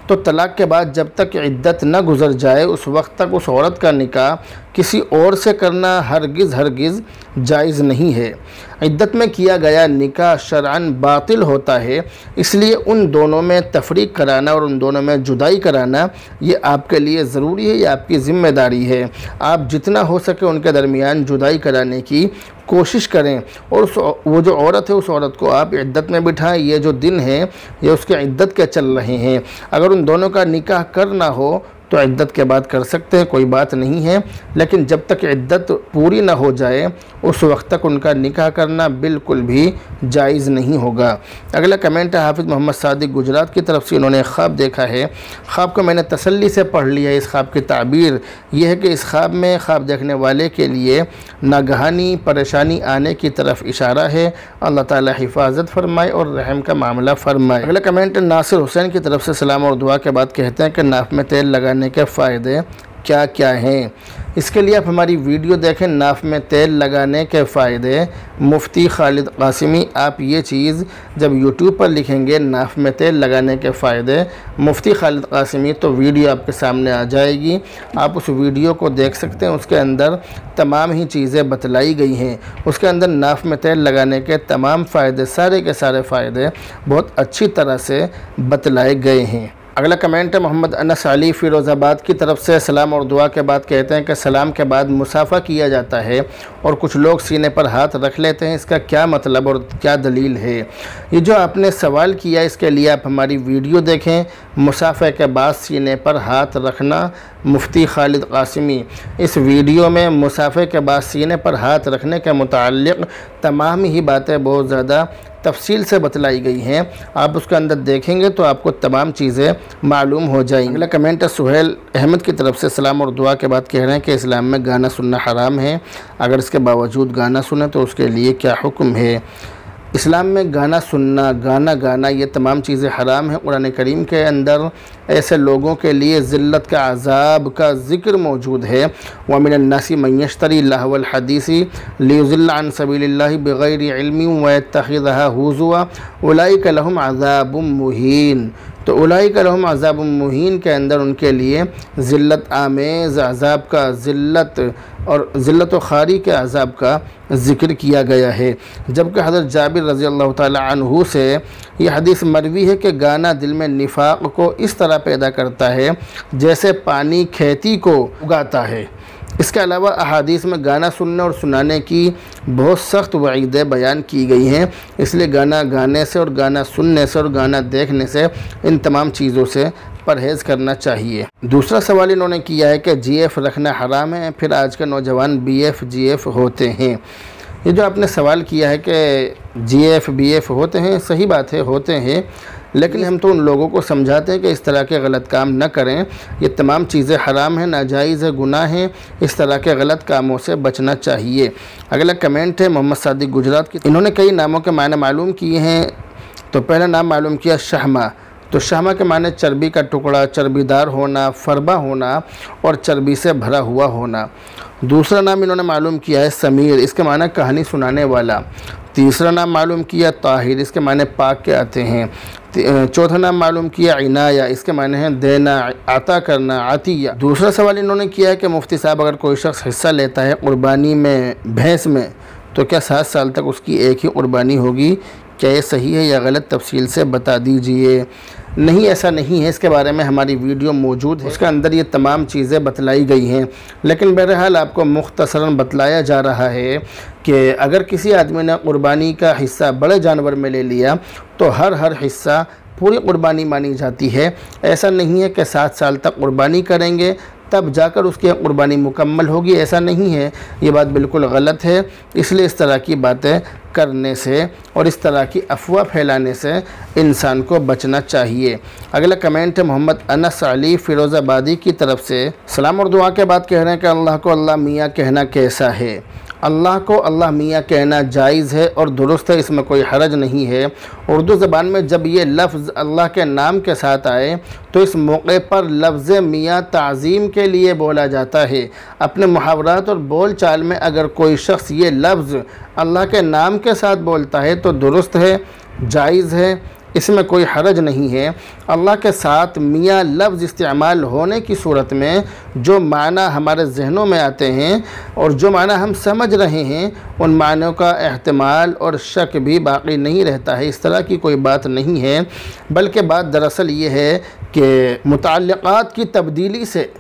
तो तलाक़ के बाद जब तक इद्दत न गुज़र जाए उस वक्त तक उस औरत का निकाह किसी और से करना हरगिज़ जायज़ नहीं है। इद्दत में किया गया निकाह शरअन बातिल होता है, इसलिए उन दोनों में तफरीक कराना और उन दोनों में जुदाई कराना ये आपके लिए ज़रूरी है, ये आपकी ज़िम्मेदारी है। आप जितना हो सके उनके दरमियान जुदाई कराने की कोशिश करें और वो जो औरत है उस औरत को आप इद्दत में बिठाएं। ये जो दिन है ये उसके इद्दत के चल रहे हैं। अगर उन दोनों का निकाह करना हो तो इद्दत के बाद कर सकते हैं, कोई बात नहीं है, लेकिन जब तक इद्दत पूरी ना हो जाए उस वक्त तक उनका निकाह करना बिल्कुल भी जायज़ नहीं होगा। अगला कमेंट है हाफिज़ मोहम्मद सादिक गुजरात की तरफ से। उन्होंने ख्वाब देखा है, ख्वाब को मैंने तसल्ली से पढ़ लिया है। इस ख्वाब की ताबीर यह है कि इस ख्वाब में ख्वाब देखने वाले के लिए नागहानी परेशानी आने की तरफ इशारा है। अल्लाह ताला हिफाजत फरमाए और रहम का मामला फरमाए। अगला कमेंट नासिर हुसैन की तरफ से। सलाम और दुआ के बाद कहते हैं कि नाफ में तेल लगाने के फ़ायदे क्या क्या हैं? इसके लिए आप हमारी वीडियो देखें, नाफ में तेल लगाने के फ़ायदे। मुफ्ती खालिद कासिमी, आप ये चीज़ जब यूट्यूब पर लिखेंगे नाफ में तेल लगाने के फ़ायदे मुफ्ती खालिद कासिमी, तो वीडियो आपके सामने आ जाएगी। आप उस वीडियो को देख सकते हैं, उसके अंदर तमाम ही चीज़ें बतलाई गई हैं। उसके अंदर नाफ में तेल लगाने के तमाम फ़ायदे, सारे के सारे फ़ायदे बहुत अच्छी तरह से बतलाए गए हैं। अगला कमेंट है मोहम्मद अनस अली फ़िरोज़ाबाद की तरफ से। सलाम और दुआ के बाद कहते हैं कि सलाम के बाद मुसाफ़ा किया जाता है और कुछ लोग सीने पर हाथ रख लेते हैं, इसका क्या मतलब और क्या दलील है? ये जो आपने सवाल किया इसके लिए आप हमारी वीडियो देखें, मुसाफ़े के बाद सीने पर हाथ रखना। मुफ्ती खालिद कासिमी इस वीडियो में मुसाफ़े के बाद सीने पर हाथ रखने के मुताल्लिक़ तमाम ही बातें बहुत ज़्यादा तफसील से बतलाई गई हैं। आप उसके अंदर देखेंगे तो आपको तमाम चीज़ें मालूम हो जाएंगी। अगला कमेंट है सुहेल अहमद की तरफ से। सलाम और दुआ के बाद कह रहे हैं कि इस्लाम में गाना सुनना हराम है, अगर इसके बावजूद गाना सुने तो उसके लिए क्या हुक्म है? इस्लाम में गाना सुनना, गाना गाना, ये तमाम चीज़ें हराम हैं। कुरान करीम के अंदर ऐसे लोगों के लिए ज़िल्लत का अज़ाब का ज़िक्र मौजूद है। व मिनन नासी मन यश्तरी लहवल हदीसी लियुज़िल्ल अन सबीलिल्लाहि बिग़ैरि इल्मिन व यत्तखिज़हा हुज़ुवा उलाइका लहुम अज़ाबुम मुहीन। तो उलाइका लहुम अज़ाबुम मुहीन के अंदर उनके लिए ज़िल्लत आमेज़ अज़ाब का, ज़िल्लत और ज़िल्लत व खारी के अज़ाब का ज़िक्र किया गया है। जबकि हज़रत जाबिर रज़ी अल्लाह ताला अन्हु से यह हदीस मरवी है कि गाना दिल में निफाक को इस तरह पैदा करता है जैसे पानी खेती को उगाता है। इसके अलावा अहादीस में गाना सुनने और सुनाने की बहुत सख्त वईदें बयान की गई हैं। इसलिए गाना गाने से और गाना सुनने से और गाना देखने से इन तमाम चीज़ों से परहेज़ करना चाहिए। दूसरा सवाल इन्होंने किया है कि जीएफ रखना हराम है, फिर आज के नौजवान बीएफ जीएफ होते हैं। ये जो आपने सवाल किया है कि जीएफ बीएफ होते हैं, सही बात है, होते हैं, लेकिन हम तो उन लोगों को समझाते हैं कि इस तरह के गलत काम न करें। ये तमाम चीज़ें हराम हैं, नाजायज़ है, गुनाह हैं, इस तरह के गलत कामों से बचना चाहिए। अगला कमेंट है मोहम्मद सादिक गुजरात की। इन्होंने कई नामों के मायने मालूम किए हैं। तो पहला नाम मालूम किया शहमा। तो शहमा के माने चर्बी का टुकड़ा, चर्बीदार होना, फरबा होना और चर्बी से भरा हुआ होना। दूसरा नाम इन्होंने मालूम किया है समीर, इसके माने कहानी सुनाने वाला। तीसरा नाम मालूम किया ताहिर, इसके माने पाक के आते हैं। चौथा नाम मालूम किया इनाया, इसके माने हैं देना, अता करना, आतिया। दूसरा सवाल इन्होंने किया है कि मुफ्ती साहब अगर कोई शख्स हिस्सा लेता है कुर्बानी में भैंस में, तो क्या 7 साल तक उसकी एक ही कुर्बानी होगी? क्या ये सही है या गलत? तफसील से बता दीजिए। नहीं, ऐसा नहीं है, इसके बारे में हमारी वीडियो मौजूद है, उसके अंदर ये तमाम चीज़ें बतलाई गई हैं। लेकिन बहरहाल आपको मुख्तसरन बतलाया जा रहा है कि अगर किसी आदमी ने कुर्बानी का हिस्सा बड़े जानवर में ले लिया तो हर हिस्सा पूरी कुर्बानी मानी जाती है। ऐसा नहीं है कि 7 साल तक कुर्बानी करेंगे तब जाकर उसकी कुर्बानी मुकम्मल होगी, ऐसा नहीं है। ये बात बिल्कुल गलत है। इसलिए इस तरह की बातें करने से और इस तरह की अफवाह फैलाने से इंसान को बचना चाहिए। अगला कमेंट है मोहम्मद अनस अली फ़िरोज़ाबादी की तरफ से। सलाम और दुआ के बाद कह रहे हैं कि अल्लाह को अल्लाह मियाँ कहना कैसा है। अल्लाह को अल्लाह मियाँ कहना जायज़ है और दुरुस्त है, इसमें कोई हरज नहीं है। उर्दू ज़बान में जब ये लफ्ज़ अल्लाह के नाम के साथ आए तो इस मौके पर लफ्ज़ मियाँ ताज़ीम के लिए बोला जाता है। अपने मुहावरात और बोल चाल में अगर कोई शख्स ये लफ्ज़ अल्लाह के नाम के साथ बोलता है तो दुरुस्त है, जायज़ है, इसमें कोई हरज नहीं है। अल्लाह के साथ मियाँ लफ्ज़ इस्तेमाल होने की सूरत में जो माना हमारे जहनों में आते हैं और जो माना हम समझ रहे हैं उन मानों का एहतमाल और शक भी बाकी नहीं रहता है। इस तरह की कोई बात नहीं है, बल्कि बात दरअसल ये है कि मुताल्लिक़ात की तब्दीली से,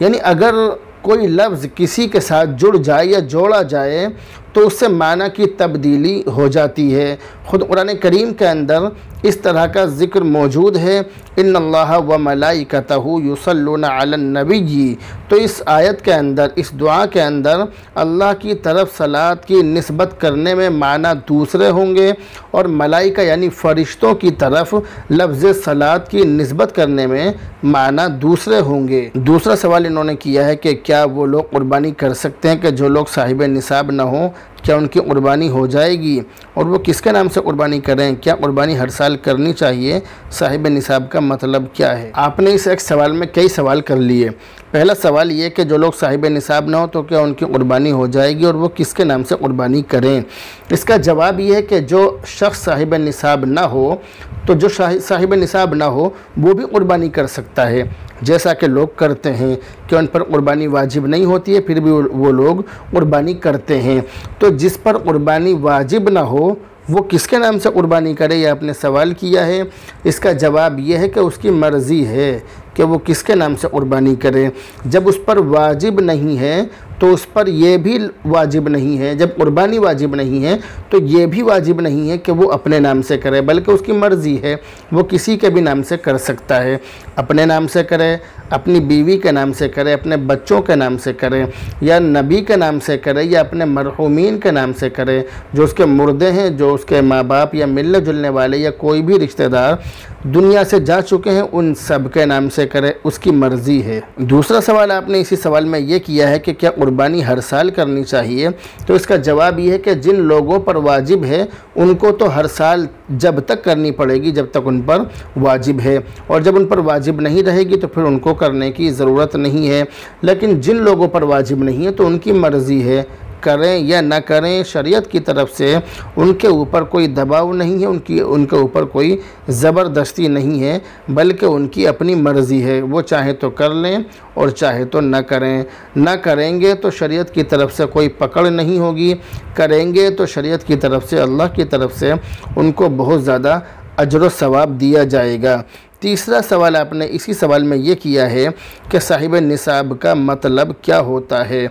यानी अगर कोई लफ्ज़ किसी के साथ जुड़ जाए या जोड़ा जाए तो उससे माना की तब्दीली हो जाती है। ख़ुद कुरान करीम के अंदर इस तरह का ज़िक्र मौजूद है, इन्नल्लाह व मलाइकतहु युसल्लूना अलन नबी। तो इस आयत के अंदर, इस दुआ के अंदर अल्लाह की तरफ सलात की निस्बत करने में माना दूसरे होंगे और मलाइका यानी फ़रिश्तों की तरफ लफ्ज़ सलात की निस्बत करने में माना दूसरे होंगे। दूसरा सवाल इन्होंने किया है कि क्या वो लोग कुर्बानी कर सकते हैं कि जो लोग साहिब निसाब ना हो, क्या उनकी कुर्बानी हो जाएगी और वो किसके नाम से कुर्बानी करें? क्या कुर्बानी हर साल करनी चाहिए? साहिब निसाब का मतलब क्या है? आपने इस एक सवाल में कई सवाल कर लिए। पहला सवाल ये कि जो लोग साहिब निसाब ना हो तो क्या उनकी कुर्बानी हो जाएगी और वो किसके नाम से कुर्बानी करें? इसका जवाब ये है कि जो शख्स साहिब निसाब ना हो, तो जो साहिब निसाब ना हो वो भी कुर्बानी कर सकता है, जैसा कि लोग करते हैं कि उन पर कुर्बानी वाजिब नहीं होती है फिर भी वो लोग कुर्बानी करते हैं। तो जिस पर कुर्बानी वाजिब ना हो वो किसके नाम से कुर्बानी करे, ये आपने सवाल किया है। इसका जवाब ये है कि उसकी मर्ज़ी है कि वो किसके नाम से कुर्बानी करे। जब उस पर वाजिब नहीं है तो उस पर यह भी वाजिब नहीं है, जब कुर्बानी वाजिब नहीं है तो ये भी वाजिब नहीं है कि वो अपने नाम से करे, बल्कि उसकी मर्ज़ी है, वो किसी के भी नाम से कर सकता है। अपने नाम से करे, अपनी बीवी के नाम से करे, अपने बच्चों के नाम से करे, या नबी के नाम से करे, या अपने मरहूमीन के नाम से करे, जो उसके मुर्दे हैं, जो उसके माँ बाप या मिलने जुलने वाले या कोई भी रिश्तेदार दुनिया से जा चुके हैं, उन सब के नाम से करे, उसकी मर्ज़ी है। दूसरा सवाल आपने इसी सवाल में ये किया है कि क्या कुर्बानी हर साल करनी चाहिए? तो इसका जवाब ये है कि जिन लोगों पर वाजिब है उनको तो हर साल जब तक करनी पड़ेगी जब तक उन पर वाजिब है, और जब उन पर वाजिब नहीं रहेगी तो फिर उनको करने की ज़रूरत नहीं है। लेकिन जिन लोगों पर वाजिब नहीं है तो उनकी मर्ज़ी है, करें या ना करें। शरीयत की तरफ से उनके ऊपर कोई दबाव नहीं है, उनके ऊपर कोई ज़बरदस्ती नहीं है, बल्कि उनकी अपनी मर्ज़ी है। वो चाहे तो कर लें और चाहे तो ना करें। ना करेंगे तो शरीयत की तरफ से कोई पकड़ नहीं होगी, करेंगे तो शरीयत की तरफ से, अल्लाह की तरफ से उनको बहुत ज़्यादा अजर व सवाब दिया जाएगा। तीसरा सवाल आपने इसी सवाल में ये किया है कि साहिब निसाब का मतलब क्या होता है?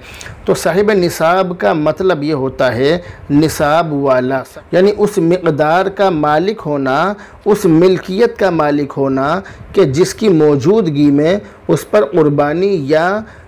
तो साहिब निसाब का मतलब ये होता है निसाब वाला, यानी उस मिक़दार का मालिक होना, उस मिल्कियत का मालिक होना कि जिसकी मौजूदगी में उस पर कुर्बानी या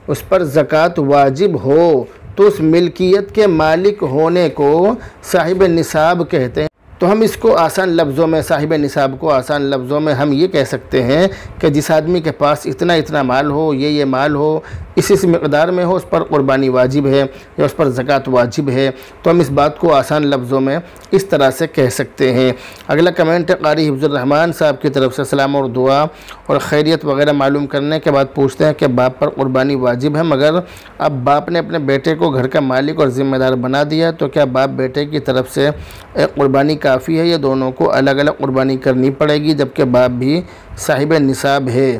उस पर ज़कात वाजिब हो। तो उस मिल्कियत के मालिक होने को साहिब निसाब कहते हैं। तो हम इसको आसान लफ्ज़ों में, साहिब निसाब को आसान लफ्ज़ों में हम ये कह सकते हैं कि जिस आदमी के पास इतना इतना माल हो, ये माल हो, इस मिक़दार में हो, उस पर कुर्बानी वाजिब है या उस पर ज़कात वाजिब है। तो हम इस बात को आसान लफ्ज़ों में इस तरह से कह सकते हैं। अगला कमेंट है क़ारी हिफ्ज़ुर रहमान साहब की तरफ से। सलाम और दुआ और खैरियत वगैरह मालूम करने के बाद पूछते हैं कि बाप पर कुर्बानी वाजिब है, मगर अब बाप ने अपने बेटे को घर का मालिक और ज़िम्मेदार बना दिया, तो क्या बाप बेटे की तरफ से कुर्बानी काफ़ी है या दोनों को अलग अलग कुर्बानी करनी पड़ेगी, जबकि बाप भी साहिब निसाब है?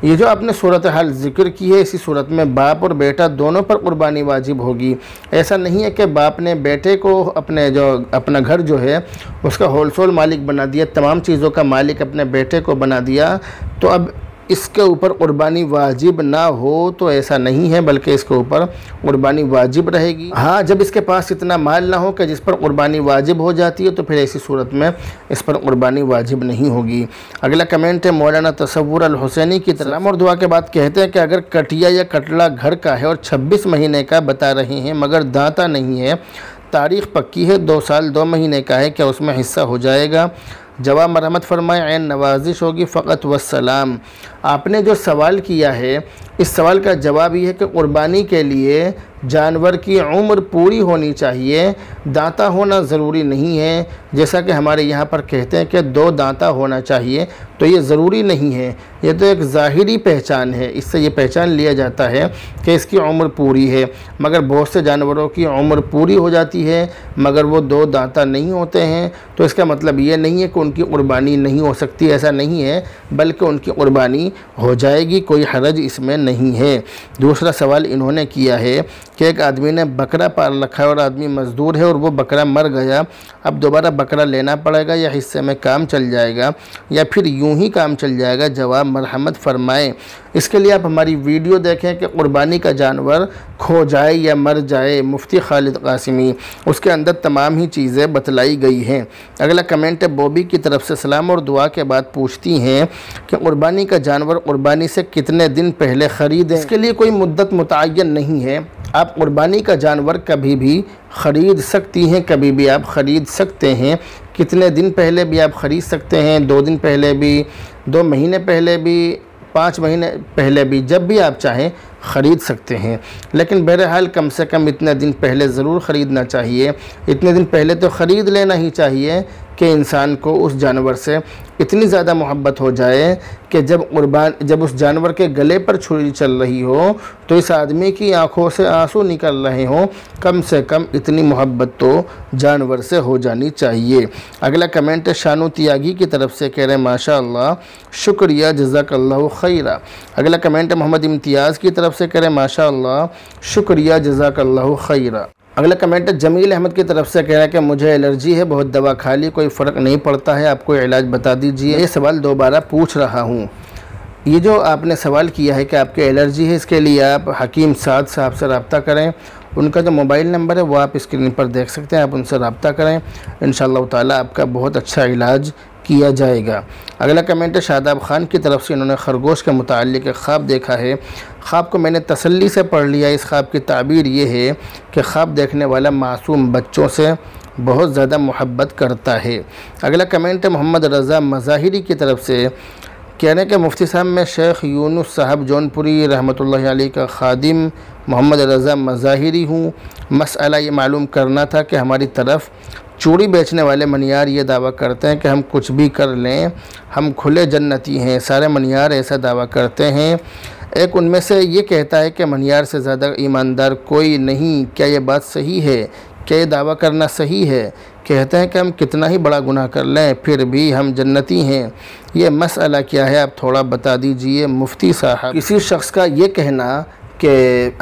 ये जो आपने सूरत हाल ज़िक्र की है, इसी सूरत में बाप और बेटा दोनों पर कुर्बानी वाजिब होगी। ऐसा नहीं है कि बाप ने बेटे को अपना घर जो है उसका होलसेल मालिक बना दिया, तमाम चीज़ों का मालिक अपने बेटे को बना दिया, तो अब इसके ऊपर कुर्बानी वाजिब ना हो तो ऐसा नहीं है, बल्कि इसके ऊपर कुर्बानी वाजिब रहेगी। हाँ, जब इसके पास इतना माल ना हो कि जिस पर कुर्बानी वाजिब हो जाती है तो फिर ऐसी सूरत में इस पर कुर्बानी वाजिब नहीं होगी। अगला कमेंट है मौलाना तसव्वुर अल हुसैनी की तरफ। सलाम और दुआ के बाद कहते हैं कि अगर कटिया या कटड़ा घर का है और 26 महीने का बता रहे हैं मगर दांता नहीं है, तारीख़ पक्की है 2 साल 2 महीने का है, क्या उसमें हिस्सा हो जाएगा? जवाब मरहमत फरमाए, ऐन नवाजिश होगी फ़कत वस्सलाम। आपने जो सवाल किया है इस सवाल का जवाब ये है कि कुर्बानी के लिए जानवर की उम्र पूरी होनी चाहिए, दांता होना ज़रूरी नहीं है। जैसा कि हमारे यहाँ पर कहते हैं कि 2 दांता होना चाहिए, तो ये ज़रूरी नहीं है, ये तो एक ज़ाहिरी पहचान है। इससे ये पहचान लिया जाता है कि इसकी उम्र पूरी है। मगर बहुत से जानवरों की उम्र पूरी हो जाती है मगर वो 2 दांता नहीं होते हैं, तो इसका मतलब ये नहीं है कि उनकी कुर्बानी नहीं हो सकती, ऐसा नहीं है, बल्कि उनकी कुर्बानी हो जाएगी, कोई हरज इसमें नहीं है। दूसरा सवाल इन्होंने किया है कि एक आदमी ने बकरा पाल रखा है और आदमी मज़दूर है और वो बकरा मर गया, अब दोबारा बकरा लेना पड़ेगा या हिस्से में काम चल जाएगा या फिर यूं ही काम चल जाएगा? जवाब मरहमत फरमाएं। इसके लिए आप हमारी वीडियो देखें कि कुर्बानी का जानवर खो जाए या मर जाए, मुफ्ती खालिद कासिमी, उसके अंदर तमाम ही चीज़ें बतलाई गई हैं। अगला कमेंट है बॉबी की तरफ से। सलाम और दुआ के बाद पूछती हैं कि कुर्बानी का जानवर कुर्बानी से कितने दिन पहले ख़रीदें? इसके लिए कोई मुद्दत मुतय्यन नहीं है। आप कुर्बानी का जानवर कभी भी ख़रीद सकती हैं, कभी भी आप ख़रीद सकते हैं। कितने दिन पहले भी आप ख़रीद सकते हैं, 2 दिन पहले भी, 2 महीने पहले भी, 5 महीने पहले भी, जब भी आप चाहें ख़रीद सकते हैं। लेकिन बहरहाल कम से कम इतने दिन पहले ज़रूर ख़रीदना चाहिए। इतने दिन पहले तो ख़रीद लेना ही चाहिए कि इंसान को उस जानवर से इतनी ज़्यादा मोहब्बत हो जाए कि जब उस जानवर के गले पर छुरी चल रही हो तो इस आदमी की आंखों से आंसू निकल रहे हों, कम से कम इतनी मोहब्बत तो जानवर से हो जानी चाहिए। अगला कमेंट है शानू त्यागी की तरफ से, कह रहे हैं माशाअल्लाह, शुक्रिया, जज़ाकल्लाहु खैरा। अगला कमेंट है मोहम्मद इम्तियाज़ की तरफ से, कह रहे हैं माशाअल्लाह, शुक्रिया, जज़ाकल्लाहु खैरा। अगला कमेंट जमील अहमद की तरफ से, कह रहा है कि मुझे एलर्जी है, बहुत दवा खा ली, कोई फ़र्क नहीं पड़ता है, आप कोई इलाज बता दीजिए। ये सवाल दोबारा पूछ रहा हूँ। ये जो आपने सवाल किया है कि आपकी एलर्जी है, इसके लिए आप हकीम साद साहब से रब्ता करें। उनका जो मोबाइल नंबर है वो आप स्क्रीन पर देख सकते हैं, आप उनसे रब्ता करें, इंशाअल्लाह ताला आपका बहुत अच्छा इलाज किया जाएगा। अगला कमेंट है शादाब ख़ान की तरफ से। इन्होंने खरगोश के मुताल्लिक़ ख्वाब देखा है, ख्वाब को मैंने तसल्ली से पढ़ लिया। इस ख्वाब की ताबीर ये है कि ख्वाब देखने वाला मासूम बच्चों से बहुत ज़्यादा मोहब्बत करता है। अगला कमेंट है मोहम्मद रज़ा मज़ाहिरी की तरफ से, कह रहे हैं कि मुफ्ती साहब मैं शेख यूनुस साहब जौनपुरी रहमतुल्लाहि अलैह का खादिम मोहम्मद रज़ा मज़ाहिरी हूँ। मसला ये मालूम करना था कि हमारी तरफ चूड़ी बेचने वाले मनियार ये दावा करते हैं कि हम कुछ भी कर लें हम खुले जन्नती हैं। सारे मनियार ऐसा दावा करते हैं। एक उनमें से ये कहता है कि मनियार से ज़्यादा ईमानदार कोई नहीं। क्या ये बात सही है? क्या ये दावा करना सही है? कहते हैं कि हम कितना ही बड़ा गुनाह कर लें फिर भी हम जन्नती हैं। ये मसला क्या है, आप थोड़ा बता दीजिए मुफ्ती साहब। किसी शख्स का ये कहना कि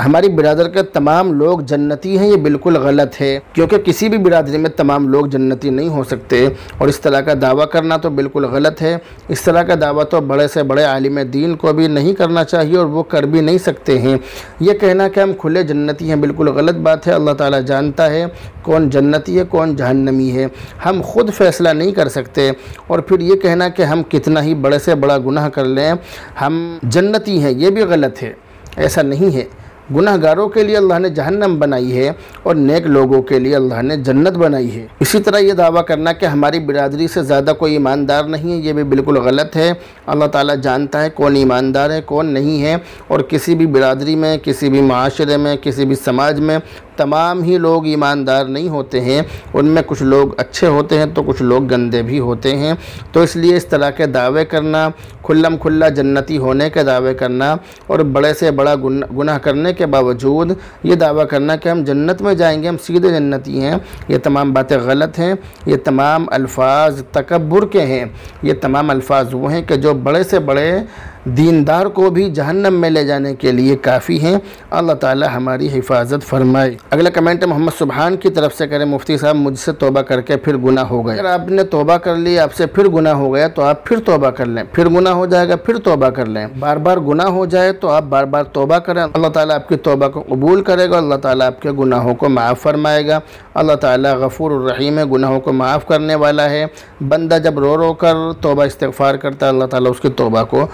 हमारी बिरादर के तमाम लोग जन्नती हैं, ये बिल्कुल गलत है, क्योंकि किसी भी बिरादरी में तमाम लोग जन्नती नहीं हो सकते और इस तरह का दावा करना तो बिल्कुल गलत है। इस तरह का दावा तो बड़े से बड़े आलिम दीन को भी नहीं करना चाहिए और वो कर भी नहीं सकते हैं। ये कहना कि हम खुले जन्नती हैं बिल्कुल गलत बात है। अल्लाह ताला जानता है कौन जन्नती है कौन जहन्नमी है, हम खुद फ़ैसला नहीं कर सकते। और फिर ये कहना कि हम कितना ही बड़े से बड़ा गुनाह कर लें हम जन्नती हैं, ये भी गलत है। ऐसा नहीं है। गुनाहगारों के लिए अल्लाह ने जहन्नम बनाई है और नेक लोगों के लिए अल्लाह ने जन्नत बनाई है। इसी तरह ये दावा करना कि हमारी बिरादरी से ज़्यादा कोई ईमानदार नहीं है, ये भी बिल्कुल गलत है। अल्लाह ताला जानता है कौन ईमानदार है कौन नहीं है। और किसी भी बिरादरी में, किसी भी माशरे में, किसी भी समाज में तमाम ही लोग ईमानदार नहीं होते हैं। उनमें कुछ लोग अच्छे होते हैं तो कुछ लोग गंदे भी होते हैं। तो इसलिए इस तरह के दावे करना, खुल्लम खुल्ला जन्नती होने के दावे करना और बड़े से बड़ा गुनाह करने के बावजूद ये दावा करना कि हम जन्नत में जाएंगे, हम सीधे जन्नती हैं, ये तमाम बातें गलत हैं। ये तमाम अल्फाज तकब्बुर के हैं। ये तमाम अल्फाज वो हैं कि जो बड़े से बड़े दीनदार को भी जहन्नम में ले जाने के लिए काफ़ी हैं। अल्लाह ताला हमारी हिफाजत फरमाए। अगला कमेंट है मोहम्मद सुबहान की तरफ से, करें मुफ्ती साहब मुझसे तौबा करके फिर गुनाह हो गया। अगर आपने तौबा कर ली, आपसे फिर गुनाह हो गया तो आप फिर तौबा कर लें, फिर गुनाह हो जाएगा फिर तौबा कर लें। बार बार गुनाह हो जाए तो आप बार बार तौबा करें, अल्लाह ताला आपकी तौबा को कबूल करेगा, अल्लाह ताला आपके गुनाहों को माफ़ फरमाएगा। अल्लाह ताला गफूर रहीम है, गुनाहों को माफ़ करने वाला है। बंदा जब रो रो कर तौबा इस्तिग़फ़ार करता है, अल्लाह ताला उसकी तौबा को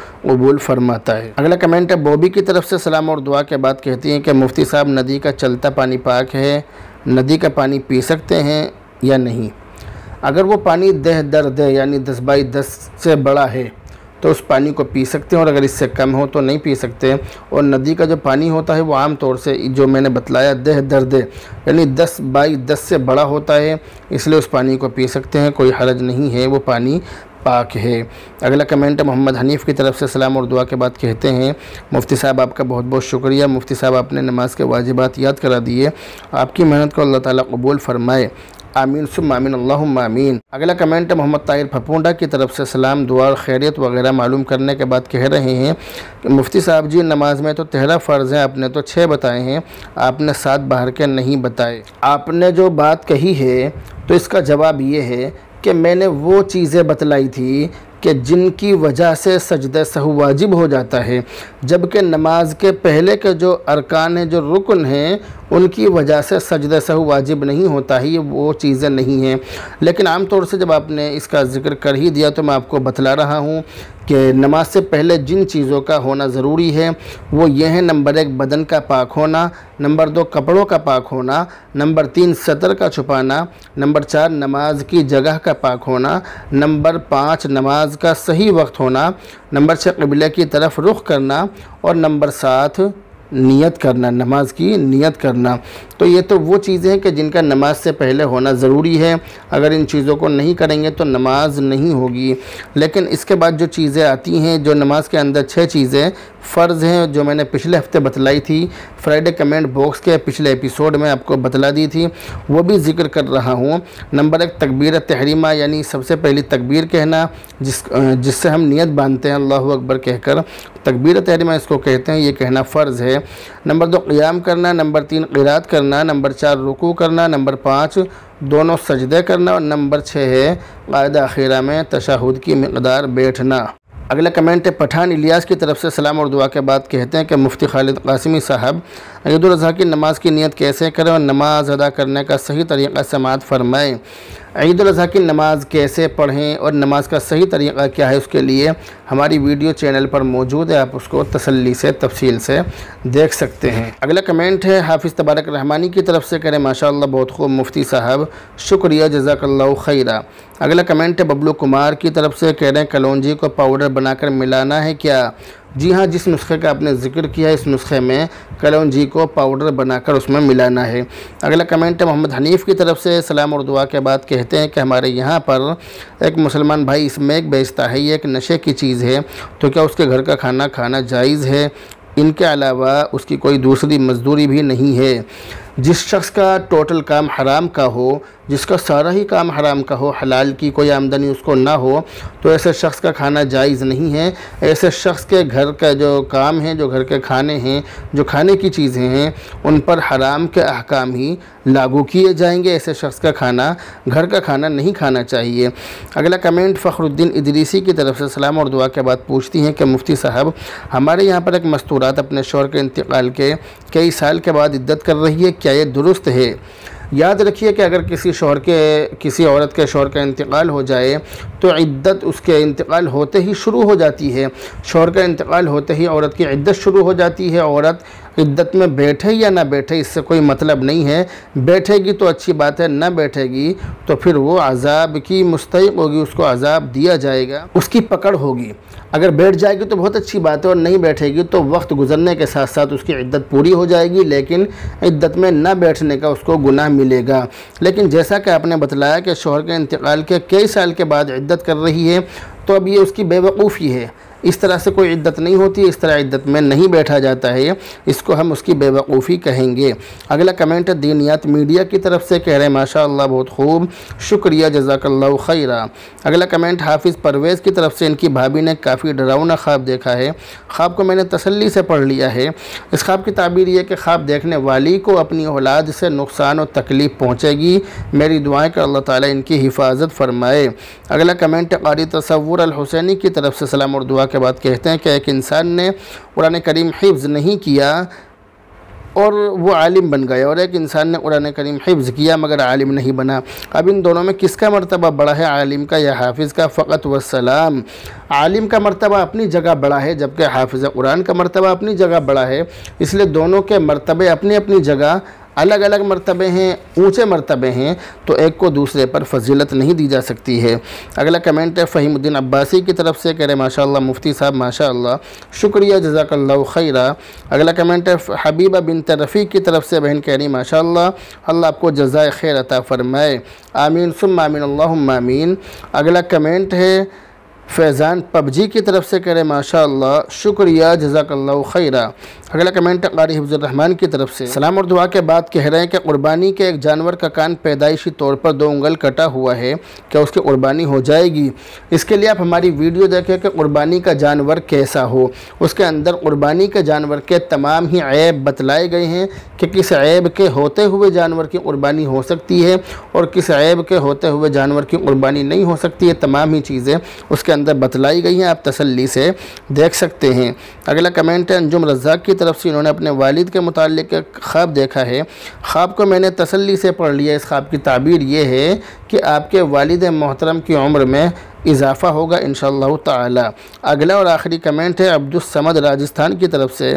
कबूल फरमाता है। अगला कमेंट है बॉबी की तरफ से, सलाम और दुआ के बाद कहती हैं कि मुफ्ती साहब नदी का चलता पानी पाक है, नदी का पानी पी सकते हैं या नहीं? अगर वो पानी देह दर देह यानी 10/10 से बड़ा है तो उस पानी को पी सकते हैं, और अगर इससे कम हो तो नहीं पी सकते। और नदी का जो पानी होता है वो आम तौर से जो मैंने बतलाया देह दर देह यानी 10/10 से बड़ा होता है, इसलिए उस पानी को पी सकते हैं, कोई हरज नहीं है, वो पानी पाक है। अगला कमेंट है मोहम्मद हनीफ़ की तरफ से, सलाम और दुआ के बाद कहते हैं मुफ्ती साहब आपका बहुत बहुत शुक्रिया। मुफ्ती साहब आपने नमाज के वाजिबात याद करा दिए, आपकी मेहनत को अल्लाह ताला कबूल फरमाए, आमीन सुम्मा आमीन अल्लाहुम्मा आमीन। अगला कमेंट है मोहम्मद ताहिर फपूंडा की तरफ से, सलाम दुआ और खैरियत वगैरह मालूम करने के बाद कह रहे हैं कि मुफ्ती साहब जी नमाज में तो 13 फ़र्ज़ हैं, आपने तो 6 बताए हैं, आपने 7 बाहर के नहीं बताए। आपने जो बात कही है तो इसका जवाब ये है कि मैंने वो चीज़ें बतलाई थी कि जिनकी वजह से सजदा सहू वाजिब हो जाता है, जबकि नमाज के पहले के जो अरकान हैं, जो रुकन हैं, उनकी वजह से सजदा सहू वाजिब नहीं होता है, ये वो चीज़ें नहीं हैं। लेकिन आम तौर से जब आपने इसका ज़िक्र कर ही दिया तो मैं आपको बतला रहा हूँ कि नमाज से पहले जिन चीज़ों का होना ज़रूरी है वो ये है, नंबर 1 बदन का पाक होना, नंबर 2 कपड़ों का पाक होना, नंबर 3 सतर का छुपाना, नंबर 4 नमाज की जगह का पाक होना, नंबर 5 नमाज का सही वक्त होना, नंबर 6 क़िबले की तरफ रुख करना, और नंबर 7 नियत करना, नमाज की नियत करना। तो ये तो वो चीज़ें हैं कि जिनका नमाज से पहले होना ज़रूरी है, अगर इन चीज़ों को नहीं करेंगे तो नमाज नहीं होगी। लेकिन इसके बाद जो चीज़ें आती हैं, जो नमाज के अंदर 6 चीज़ें फ़र्ज़ हैं, जो मैंने पिछले हफ्ते बतलाई थी, फ्राइडे कमेंट बॉक्स के पिछले एपिसोड में आपको बतला दी थी, वो भी ज़िक्र कर रहा हूँ। नंबर 1 तकबीर तहरीमा यानी सबसे पहली तकबीर कहना, जिससे हम नियत बांधते हैं अल्लाहु अकबर कहकर, तकबीर तहरीमा इसको कहते हैं, ये कहना फ़र्ज़ है। नंबर 2 क़ियाम करना, नंबर 3 क़िरात करना, नंबर 4 रुकू करना, नंबर 5 दोनों सजदे करना, और नंबर 6 है क़ायदा आखिरा में तशहुद की मिक़दार बैठना। अगला कमेंट है पठान इलियास की तरफ से, सलाम और दुआ के बाद कहते हैं कि मुफ्ती खालिद कासिमी साहब ईद उल अज़हा की नमाज की नियत कैसे करें और नमाज अदा करने का सही तरीक़ा समाअत फरमाएँ। ईद उल अज़हा की नमाज़ कैसे पढ़ें और नमाज का सही तरीक़ा क्या है, उसके लिए हमारी वीडियो चैनल पर मौजूद है, आप उसको तसल्ली से तफसील से देख सकते हैं। अगला कमेंट है हाफिज़ तबारक रहमानी की तरफ से, करें माशाअल्लाह बहुत खूब मुफ्ती साहब, शुक्रिया जज़ाकल्लाहु खैरा। अगला कमेंट है बबलू कुमार की तरफ से, कह रहे हैं कलौंजी को पाउडर बनाकर मिलाना है क्या? जी हाँ, जिस नुस्खे का आपने ज़िक्र किया है, इस नुस्खे में कलौंजी को पाउडर बनाकर उसमें मिलाना है। अगला कमेंट है मोहम्मद हनीफ़ की तरफ से, सलाम और दुआ के बाद कहते हैं कि हमारे यहाँ पर एक मुसलमान भाई स्मैक बेचता है, ये एक नशे की चीज़ है, तो क्या उसके घर का खाना खाना जायज़ है? इनके अलावा उसकी कोई दूसरी मजदूरी भी नहीं है। जिस शख्स का टोटल काम हराम का हो, जिसका सारा ही काम हराम का हो, हलाल की कोई आमदनी उसको ना हो, तो ऐसे शख्स का खाना जायज़ नहीं है। ऐसे शख्स के घर का जो काम है, जो घर के खाने हैं, जो खाने की चीज़ें हैं, उन पर हराम के अहकाम ही लागू किए जाएंगे। ऐसे शख्स का खाना, घर का खाना नहीं खाना चाहिए। अगला कमेंट फ़खरुद्दीन इदरीसी की तरफ से, सलाम और दुआ के बाद पूछती हैं कि मुफ्ती साहब हमारे यहाँ पर एक मस्तूरात अपने शौहर के इंतकाल के कई साल के बाद इद्दत कर रही है, क्या ये दुरुस्त है? याद रखिए कि अगर किसी औरत के शौहर का इंतकाल हो जाए तो इद्दत उसके इंतकाल होते ही शुरू हो जाती है। शौहर का इंतकाल होते ही औरत की इद्दत शुरू हो जाती है। औरत इद्दत में बैठे या ना बैठे इससे कोई मतलब नहीं है। बैठेगी तो अच्छी बात है, ना बैठेगी तो फिर वो अज़ाब की मुस्तहिक़ होगी, उसको अज़ाब दिया जाएगा, उसकी पकड़ होगी। अगर बैठ जाएगी तो बहुत अच्छी बात है, और नहीं बैठेगी तो वक्त गुजरने के साथ साथ उसकी इद्दत पूरी हो जाएगी, लेकिन इद्दत में ना बैठने का उसको गुनाह मिलेगा। लेकिन जैसा कि आपने बतलाया कि शौहर के इंतकाल के कई साल के बाद इद्दत कर रही है, तो अब ये उसकी बेवकूफ़ी है। इस तरह से कोई इद्दत नहीं होती, इस तरह इद्दत में नहीं बैठा जाता है, इसको हम उसकी बेवकूफ़ी कहेंगे। अगला कमेंट है दीनियात मीडिया की तरफ से, कह रहे हैं माशाअल्लाह बहुत खूब, शुक्रिया जज़ाकल्लाहु खैरा। अगला कमेंट हाफिज़ परवेज़ की तरफ से, इनकी भाभी ने काफ़ी डरावना ख्वाब देखा है, ख्वाब को मैंने तसल्ली से पढ़ लिया है। इस ख्वाब की ताबीर ये कि ख्वाब देखने वाली को अपनी औलाद से नुकसान और तकलीफ़ पहुँचेगी। मेरी दुआएं कि अल्लाह ताला इनकी हिफाजत फरमाए। अगला कमेंट क़ारी तसव्वुर अल हुसैनी की तरफ से, सलाम और दुआ के बाद कहते हैं कि एक इंसान ने कुरान करीम हिफ्ज़ नहीं किया और वो आलिम बन गया, और एक इंसान ने कुरान करीम हिफ्ज़ किया मगर आलिम नहीं बना। अब इन दोनों में किसका मर्तबा बड़ा है, आलिम का या हाफिज़ का? फ़क़त वस्सलाम। आलिम का मर्तबा अपनी जगह बड़ा है, जबकि हाफिज़ कुरान का मर्तबा अपनी जगह बड़ा है। इसलिए दोनों के मर्तबे अपनी अपनी जगह अलग अलग मर्तबे हैं, ऊँचे मर्तबे हैं, तो एक को दूसरे पर फजीलत नहीं दी जा सकती है। अगला कमेंट है फ़हीमुद्दीन अब्बासी की तरफ से, कह रहे माशाअल्लाह मुफ्ती साहब माशाअल्लाह, शुक्रिया जज़ाकल्लाहु खैरा। अगला कमेंट है हबीबा बिनत रफ़ी की तरफ से, बहन कह रही माशाअल्लाह, अल्लाह आपको जज़ाए खैर अता फ़रमाए, आमीन सुम्मा आमीन अल्लाहुम्मा आमीन। अगला कमेंट है फैज़ान पबजी की तरफ से, कह रहे माशाअल्लाह, शुक्रिया जज़ाकल्लाहु खैरा। अगला कमेंट क़ारी हिफ्ज़ुर रहमान की तरफ से, सलाम और दुआ के बाद कह रहे हैं कि क़ुरबानी के एक जानवर का कान पैदाइशी तौर पर 2 उंगल कटा हुआ है, क्या उसकी क़ुरबानी हो जाएगी? इसके लिए आप हमारी वीडियो देखें कि क़ुरबानी का जानवर कैसा हो। उसके अंदर क़ुरबानी के जानवर के तमाम ही ऐब बतलाए गए हैं कि किस ऐब के होते हुए जानवर की क़ुरबानी हो सकती है और किस ऐब के होते हुए जानवर की क़ुरबानी नहीं हो सकती है। तमाम ही चीज़ें उसके अंदर बतलाई गई हैं, आप तसल्ली से देख सकते हैं। अगला कमेंट है अंजुम रज़ाक की तरफ से, इन्होंने अपने वालिद के मुताल्लिक़ ख्वाब देखा है, ख्वाब को मैंने तसल्ली से पढ़ लिया। इस ख्वाब की ताबीर ये है कि आपके वालिद मोहतरम की उम्र में इजाफ़ा होगा इंशाअल्लाह ताला। अगला और आखिरी कमेंट है अब्दुस समद राजस्थान की तरफ से,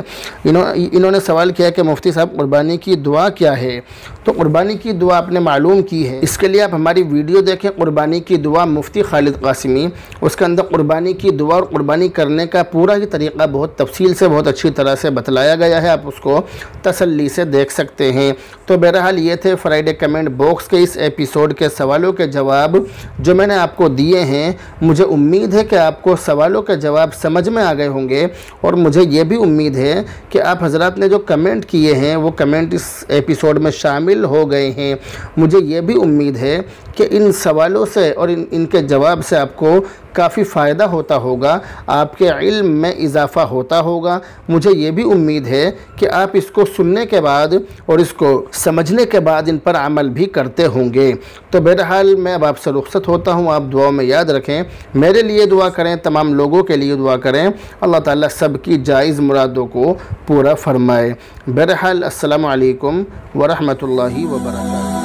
इन्होंने सवाल किया कि मुफ्ती साहब क़ुरबानी की दुआ क्या है? तो क़ुरबानी की दुआ आपने मालूम की है, इसके लिए आप हमारी वीडियो देखें क़ुरबानी की दुआ मुफ्ती खालिद कासिमी। उसके अंदर क़ुरबानी की दुआ और क़ुरबानी करने का पूरा ही तरीक़ा बहुत तफसील से बहुत अच्छी तरह से बतलाया गया है, आप उसको तसल्ली से देख सकते हैं। तो बहरहाल ये थे फ्राइडे कमेंट बॉक्स के इस एपिसोड के सवालों के जवाब जो मैंने आपको दिए हैं। मुझे उम्मीद है कि आपको सवालों के जवाब समझ में आ गए होंगे, और मुझे ये भी उम्मीद है कि आप हजरात ने जो कमेंट किए हैं वो कमेंट इस एपिसोड में शामिल हो गए हैं। मुझे ये भी उम्मीद है कि इन सवालों से और इनके जवाब से आपको काफ़ी फ़ायदा होता होगा, आपके इल्म में इजाफ़ा होता होगा। मुझे ये भी उम्मीद है कि आप इसको सुनने के बाद और इसको समझने के बाद इन पर अमल भी करते होंगे। तो बहरहाल मैं अब आपसे रुखसत होता हूँ, आप दुआओं में याद रखें, मेरे लिए दुआ करें, तमाम लोगों के लिए दुआ करें, अल्लाह ताला सबकी जायज़ मुरादों को पूरा फरमाए। बहरहाल अस्सलामु अलैकुम व रहमतुल्लाहि व बरकातहू।